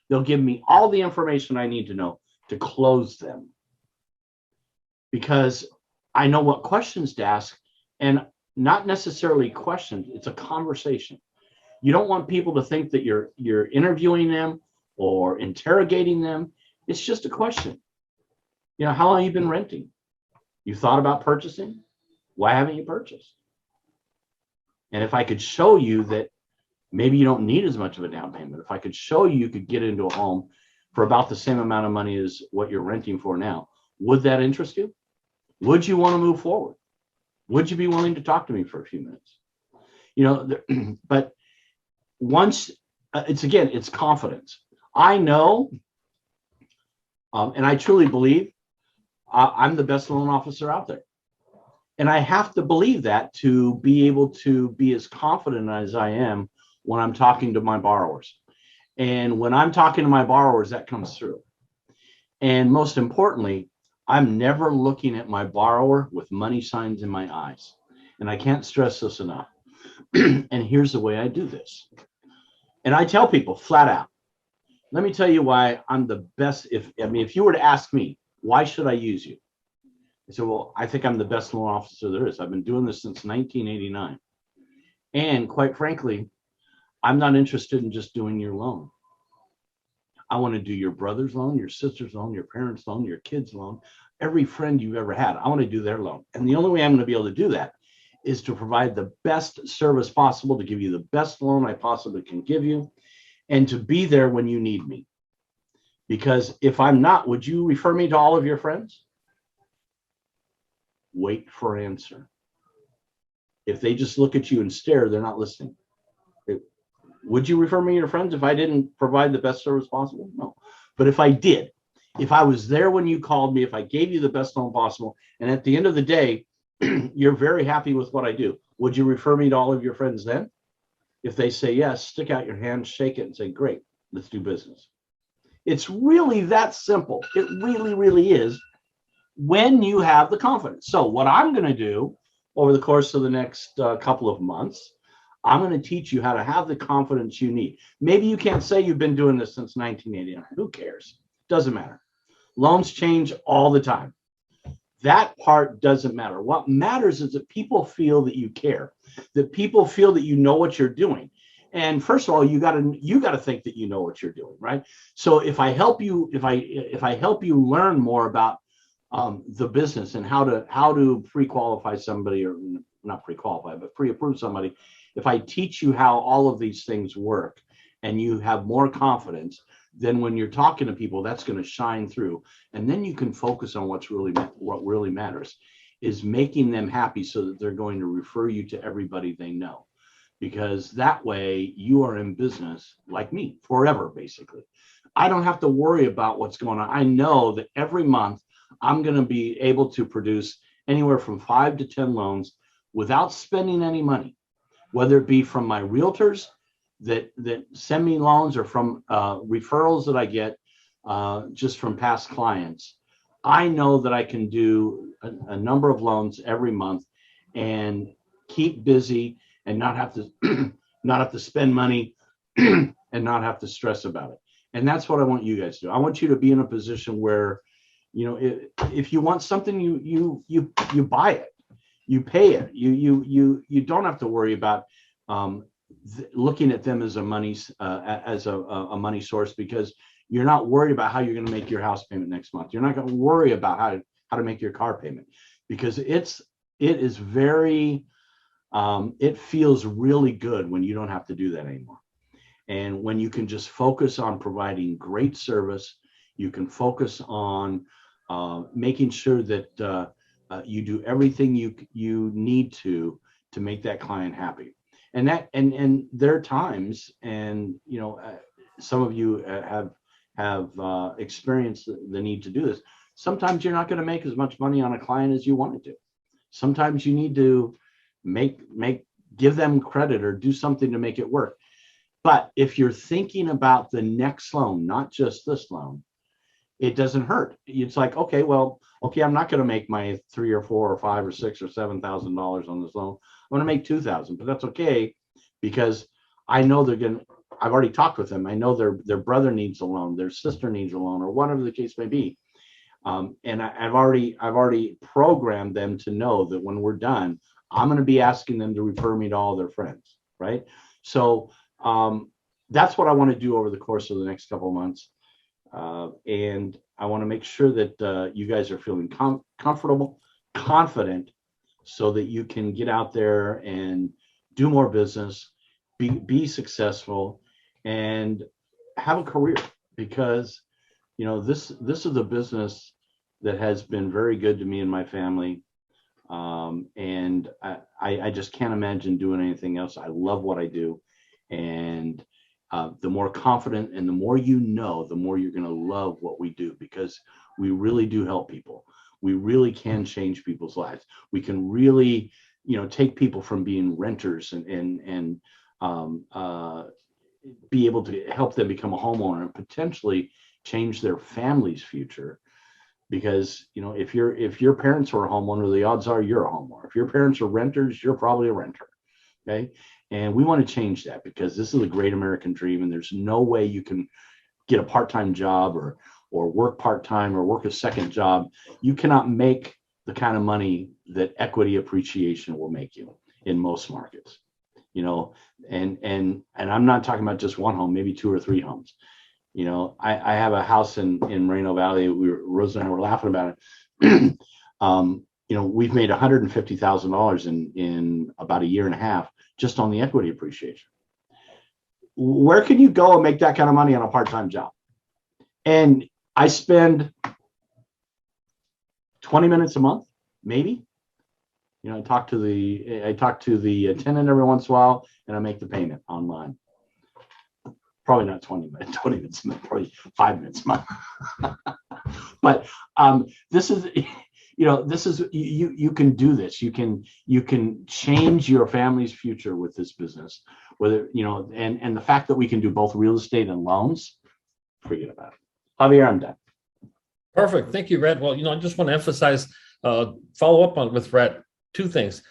They'll give me all the information I need to know to close them. Because I know what questions to ask, and not necessarily questions, it's a conversation. You don't want people to think that you're interviewing them or interrogating them. It's just a question. How long have you been renting? You thought about purchasing? Why haven't you purchased? And if I could show you that maybe you don't need as much of a down payment, if I could show you could get into a home for about the same amount of money as what you're renting for now, would that interest you? Would you want to move forward? Would you be willing to talk to me for a few minutes? But once it's confidence. I know, and I truly believe I'm the best loan officer out there. And I have to believe that to be able to be as confident as I am when I'm talking to my borrowers. And when I'm talking to my borrowers, that comes through. And most importantly, I'm never looking at my borrower with money signs in my eyes. And I can't stress this enough. And here's the way I do this. And I tell people flat out, let me tell you why I'm the best. If you were to ask me, why should I use you? I said, well, I think I'm the best loan officer there is. I've been doing this since 1989. And quite frankly, I'm not interested in just doing your loan. I want to do your brother's loan, your sister's loan, your parents' loan, your kid's loan, every friend you've ever had. I want to do their loan. And the only way I'm going to be able to do that is to provide the best service possible, to give you the best loan I possibly can give you, and to be there when you need me. Because if I'm not, would you refer me to all of your friends? Wait for an answer. If they just look at you and stare, they're not listening. Would you refer me to your friends if I didn't provide the best service possible? No. But if I did, if I was there when you called me, if I gave you the best loan possible, and at the end of the day, you're very happy with what I do, would you refer me to all of your friends then? If they say yes, stick out your hand, shake it, and say, great, let's do business. It's really that simple. It really, really is, when you have the confidence. So what I'm going to do over the course of the next couple of months, I'm going to teach you how to have the confidence you need. Maybe you can't say you've been doing this since 1989. Who cares? Doesn't matter. Loans change all the time. That part doesn't matter. What matters is that people feel that you care, that people feel that you know what you're doing. And first of all, you got to think that you know what you're doing, right? So if I help you, if I help you learn more about the business and how to pre-qualify somebody, or not pre-qualify, but pre-approve somebody, if I teach you how all of these things work and you have more confidence, then when you're talking to people, that's going to shine through. And then you can focus on what really matters, is making them happy so that they're going to refer you to everybody they know. Because that way you are in business like me forever, basically. I don't have to worry about what's going on. I know that every month I'm going to be able to produce anywhere from 5 to 10 loans without spending any money, whether it be from my realtors that send me loans or from referrals that I get just from past clients. I know that I can do a number of loans every month and keep busy and not have to spend money and not have to stress about it. And that's what I want you guys to do. I want you to be in a position where, you know, if you want something, you buy it, you pay it. You don't have to worry about looking at them as a money money source, because you're not worried about how you're going to make your house payment next month. You're not going to worry about how to make your car payment, because it is very it feels really good when you don't have to do that anymore. And when you can just focus on providing great service, you can focus on making sure that you do everything you need to make that client happy. And there are times, and you know, some of you have experienced the need to do this. Sometimes you're not going to make as much money on a client as you wanted to. Sometimes you need to give them credit or do something to make it work. But if you're thinking about the next loan, not just this loan, it doesn't hurt. It's like, okay, I'm not going to make my $3,000 or $4,000 or $5,000 or $6,000 or $7,000 on this loan. I'm going to make $2,000, but that's okay, because I know I've already talked with them. I know their brother needs a loan, their sister needs a loan, or whatever the case may be. And I've already programmed them to know that when we're done, I'm going to be asking them to refer me to all their friends, right? So that's what I want to do over the course of the next couple of months. And I want to make sure that you guys are feeling comfortable, confident, so that you can get out there and do more business, be successful, and have a career. Because, you know, this is a business that has been very good to me and my family. And I just can't imagine doing anything else. I love what I do. And the more confident and the more you know, the more you're going to love what we do, because we really do help people. We really can change people's lives. We can really, you know, take people from being renters and be able to help them become a homeowner and potentially change their family's future. Because, you know, if your parents are a homeowner, the odds are you're a homeowner. If your parents are renters, you're probably a renter. Okay. And we want to change that, because this is a great American dream, and there's no way you can get a part-time job or work part-time or work a second job. You cannot make the kind of money that equity appreciation will make you in most markets, you know, and I'm not talking about just one home, maybe 2 or 3 homes. You know, I have a house in Moreno Valley. Rosa and I were laughing about it. You know, we've made $150,000 in about a year and a half just on the equity appreciation. Where can you go and make that kind of money on a part-time job? And I spend 20 minutes a month, maybe. You know, I talk to the tenant every once in a while, and I make the payment online. Probably not 20 minutes, probably 5 minutes a month. But this is, you know, you can do this. You can change your family's future with this business. Whether, you know, and the fact that we can do both real estate and loans, forget about it. Javier, I'm done. Perfect. Thank you, Rhett. Well, you know, I just want to emphasize, follow up with Rhett, 2 things.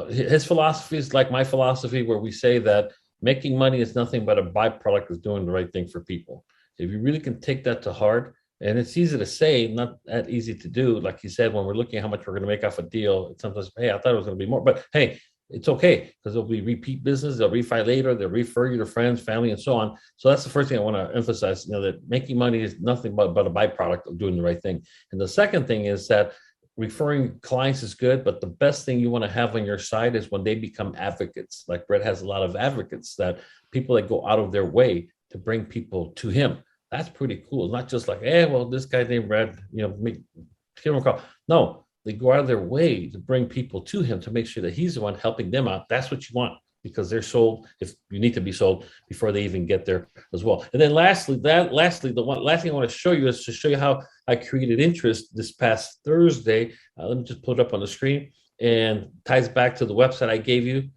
His philosophy is like my philosophy, where we say that making money is nothing but a byproduct of doing the right thing for people. If you really can take that to heart And it's easy to say, not that easy to do. Like you said, when we're looking at how much we're going to make off a deal, it's sometimes, hey, I thought it was going to be more, but hey, it's okay, because there'll be repeat business. They'll refi later. They'll refer you to friends, family, and so on. So that's the first thing I want to emphasize, that making money is nothing but a byproduct of doing the right thing. And the second thing is that referring clients is good, but the best thing you want to have on your side is when they become advocates. Like Brett has a lot of advocates, that people that go out of their way to bring people to him. That's pretty cool. It's not just like, well, this guy named Brett, give him a call. No, they go out of their way to bring people to him to make sure that he's the one helping them out. That's what you want, because they're sold, if you need to be sold, before they even get there as well. And then lastly, the last thing I want to show you is to show you how I created interest this past Thursday. Let me just put it up on the screen, and ties back to the website I gave you.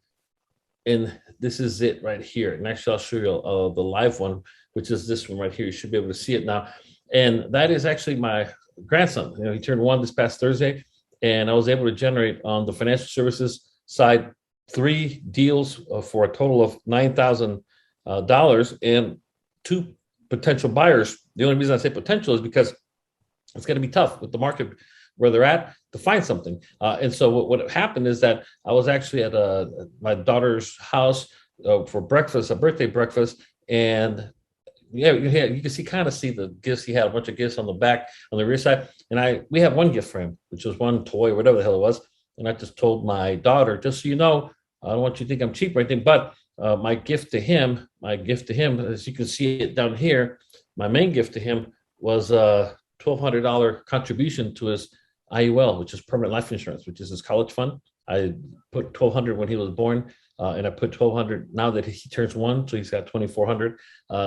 And this is it right here. And actually, I'll show you the live one, which is this one right here. You should be able to see it now. And that is actually my grandson. He turned 1 this past Thursday, and I was able to generate on the financial services side 3 deals for a total of $9,000 and 2 potential buyers. The only reason I say potential is because it's going to be tough with the market where they're at to find something. And so what happened is that I was actually at my daughter's house for breakfast, a birthday breakfast, and you can see the gifts. He had a bunch of gifts on the back, on the rear side, and we have one gift for him, which was one toy, whatever the hell it was. And I just told my daughter, just so you know, I don't want you to think I'm cheap or anything, but my gift to him, as you can see it down here, my main gift to him was a $1,200 contribution to his IUL, which is permanent life insurance, which is his college fund. I put $1,200 when he was born, and I put $1,200 now that he turns 1, so he's got $2,400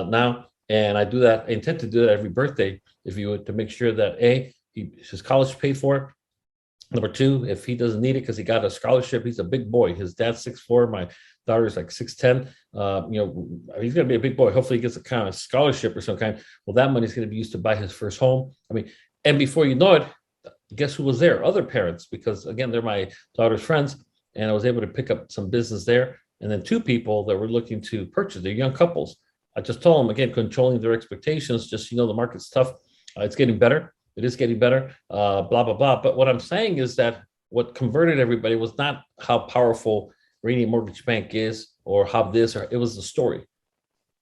now. And I intend to do that every birthday, if you would, to make sure that his college paid for. Number 2, if he doesn't need it because he got a scholarship, he's a big boy. His dad's 6'4", my daughter's like 6'10". He's going to be a big boy. Hopefully he gets a kind of scholarship or some kind. Well, that money is going to be used to buy his first home. And before you know it, guess who was there? Other parents, because again, they're my daughter's friends. And I was able to pick up some business there. And then 2 people that were looking to purchase. They're young couples. I just told them, again, controlling their expectations, just, the market's tough. It's getting better. It is getting better, blah, blah, blah. But what I'm saying is that what converted everybody was not how powerful Rainy Mortgage Bank is, or how it was the story.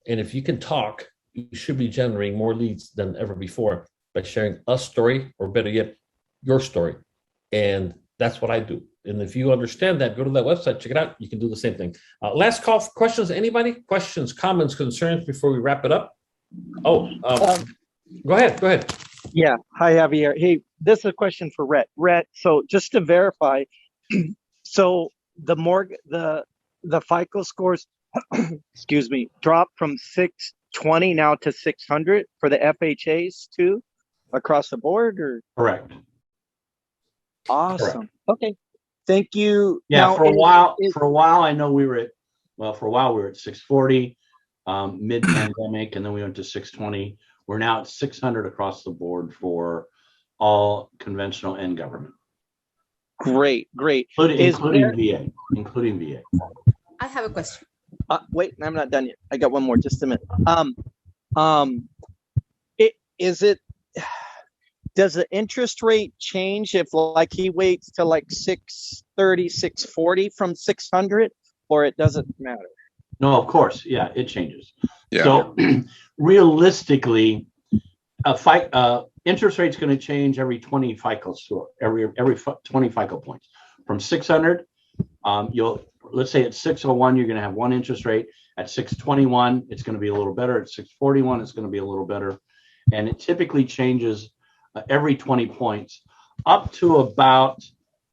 And if you can talk, you should be generating more leads than ever before by sharing a story, or better yet, your story. And that's what I do. And if you understand that, go to that website, check it out. You can do the same thing. Last call for questions. Anybody? Questions, comments, concerns before we wrap it up? Go ahead. Yeah. Hi, Javier. Hey, this is a question for Rhett. So just to verify, so the FICO scores, excuse me, dropped from 620 now to 600 for the FHAs too, across the board, or? Correct. Awesome. Correct. Okay. Thank you. Yeah. Now, for a while, I know we were at 640 mid-pandemic, and then we went to 620. We're now at 600 across the board for all conventional and government. Great. Including VA. I have a question. Wait, I'm not done yet. I got one more. Just a minute. Does the interest rate change if, like, he waits till like 630, 640 from 600, or it doesn't matter? No, of course. Yeah, it changes. Yeah. So realistically, interest rate's going to change every 20 FICO score, every 20 FICO points. From 600, let's say at 601, you're going to have one interest rate. At 621, it's going to be a little better. At 641, it's going to be a little better. And it typically changes every 20 points up to about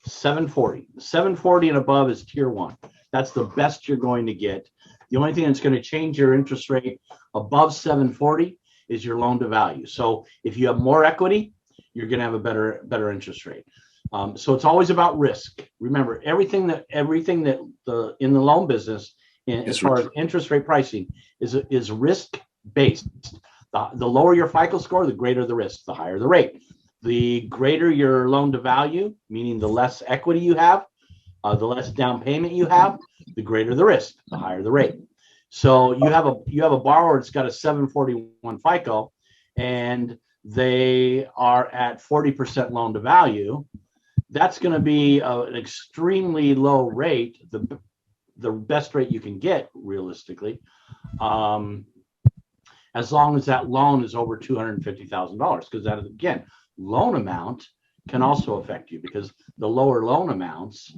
740. 740 and above is tier 1. That's the best you're going to get. The only thing that's going to change your interest rate above 740 is your loan to value. So if you have more equity, you're going to have a better interest rate. So it's always about risk. Remember, everything that in the loan business, as far as interest rate pricing, is risk based. The lower your FICO score, the greater the risk, the higher the rate. The greater your loan to value, meaning the less equity you have, the less down payment you have, the greater the risk, the higher the rate. So you have a borrower that's got a 741 FICO, and they are at 40% loan to value, that's going to be an extremely low rate, the best rate you can get realistically, as long as that loan is over $250,000, because that is, again, loan amount can also affect you, because the lower loan amounts,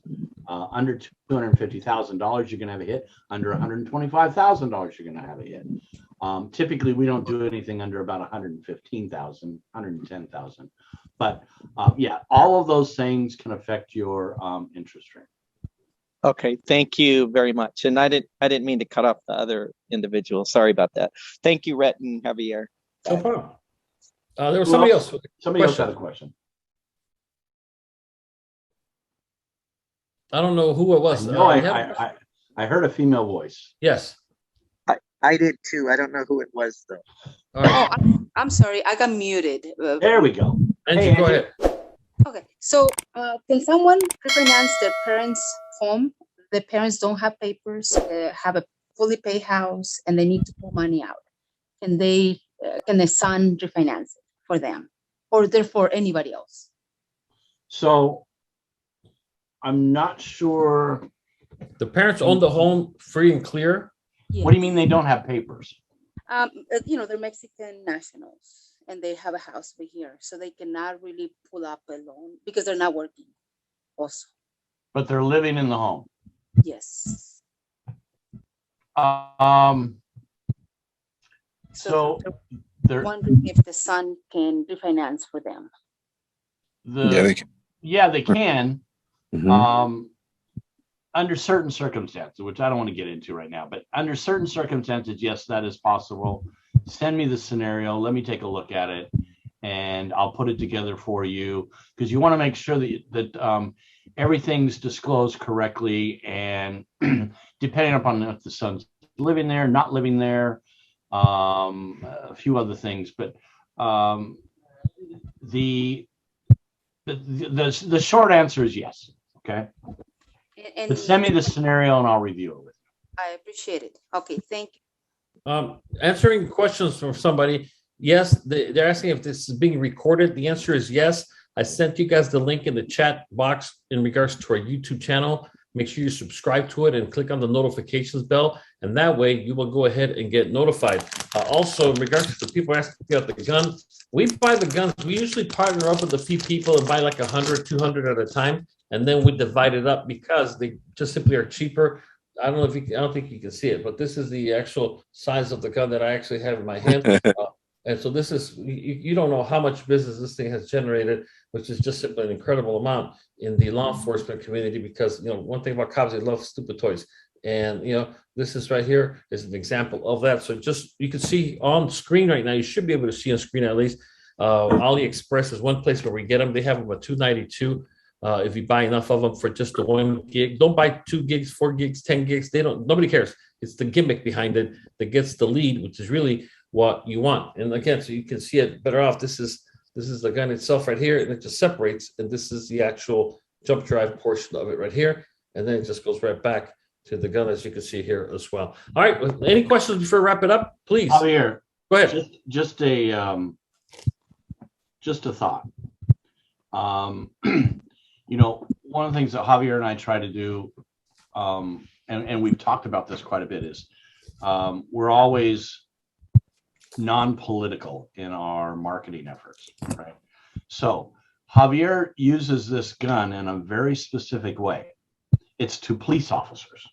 under $250,000, you're going to have a hit. Under $125,000, you're going to have a hit. Typically, we don't do anything under about 115,000, 110,000. But yeah, all of those things can affect your interest rate. Okay, thank you very much. And I didn't mean to cut off the other individual. Sorry about that. Thank you, Rhett and Javier. No problem. There was somebody else. Somebody else had a question. I don't know who it was. No, I heard a female voice. Yes. I did too. I don't know who it was though. All right. Oh, I'm sorry. I got muted. There we go. Angie, go ahead. Okay. So can someone refinance their parents' home? The parents don't have papers, have a fully paid house, and they need to pull money out. Can the son refinance it for them, or therefore anybody else? So I'm not sure. The parents own the home free and clear. Yeah. What do you mean they don't have papers? They're Mexican nationals and they have a house over here, so they cannot really pull up a loan because they're not working also. But they're living in the home. Yes. So they're wondering if the son can refinance for them. Yeah, they can. Yeah, they can. Mm-hmm. Under certain circumstances, which I don't want to get into right now, but under certain circumstances, yes, that is possible. Send me the scenario. Let me take a look at it, and I'll put it together for you, because you want to make sure that everything's disclosed correctly, and depending upon if the son's living there, not living there, a few other things, but the short answer is yes. Okay. And but send me the scenario and I'll review it with you. I appreciate it. Okay, thank you. Answering questions from somebody. Yes, they're asking if this is being recorded. The answer is yes. I sent you guys the link in the chat box in regards to our YouTube channel. Make sure you subscribe to it and click on the notifications bell. And that way you will go ahead and get notified. Also, in regards to the people asking about the gun, we buy the guns. We usually partner up with a few people and buy like 100, 200 at a time. And then we divide it up because they just simply are cheaper. I don't think you can see it, but this is the actual size of the gun that I actually have in my hand. And so this is, you don't know how much business this thing has generated, which is just simply an incredible amount in the law enforcement community, because, one thing about cops, they love stupid toys. And, this is right here is an example of that. So just, you can see on screen right now, you should be able to see on screen at least. AliExpress is one place where we get them. They have them at $292. If you buy enough of them for just the 1 gig, don't buy 2 gigs, 4 gigs, 10 gigs. Nobody cares. It's the gimmick behind it that gets the lead, which is really what you want. And again, so you can see it better off. This is the gun itself right here, and it just separates. And this is the actual jump drive portion of it right here. And then it just goes right back to the gun, as you can see here as well. All right. Any questions before we wrap it up, please? Javier, go ahead. Just a thought. One of the things that Javier and I try to do, and we've talked about this quite a bit, is we're always non-political in our marketing efforts, right? So Javier uses this gun in a very specific way. It's to police officers.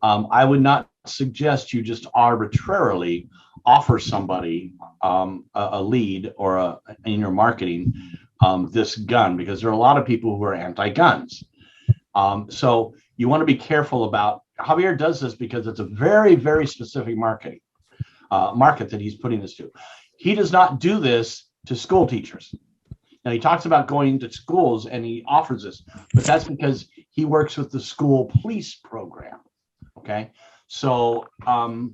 I would not suggest you just arbitrarily offer somebody a lead or in your marketing this gun, because there are a lot of people who are anti-guns. So you want to be careful about, Javier does this because it's a very, very specific market that he's putting this to. He does not do this to school teachers. Now, he talks about going to schools and he offers this, but that's because he works with the school police program. Okay. So to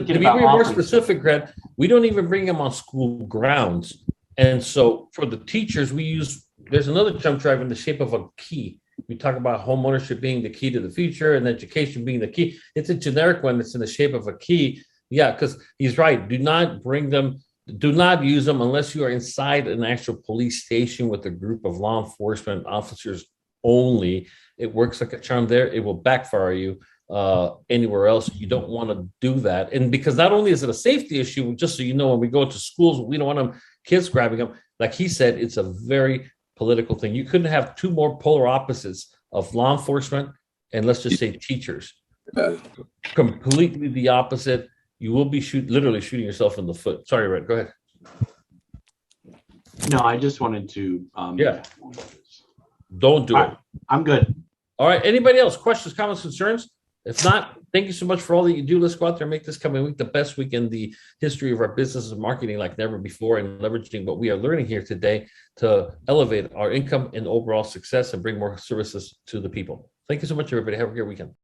be more specific, Greg, we don't even bring them on school grounds. And so for the teachers, there's another jump drive in the shape of a key. We talk about home ownership being the key to the future and education being the key. It's a generic one that's in the shape of a key Yeah, because he's right. Do not bring them. Do not use them unless you are inside an actual police station with a group of law enforcement officers only. It works like a charm there. It will backfire you anywhere else. You don't want to do that. And because not only is it a safety issue, just so you know, when we go to schools, we don't want them kids grabbing them. Like he said, it's a very political thing. You couldn't have two more polar opposites of law enforcement and let's just say teachers. Completely the opposite. You will be literally shooting yourself in the foot. Sorry, Red, go ahead. No, I just wanted to. Yeah. Don't do it. I'm good. All right. Anybody else? Questions, comments, concerns? If not, thank you so much for all that you do. Let's go out there and make this coming week the best week in the history of our business and marketing like never before, and leveraging what we are learning here today to elevate our income and overall success and bring more services to the people. Thank you so much, everybody. Have a great weekend.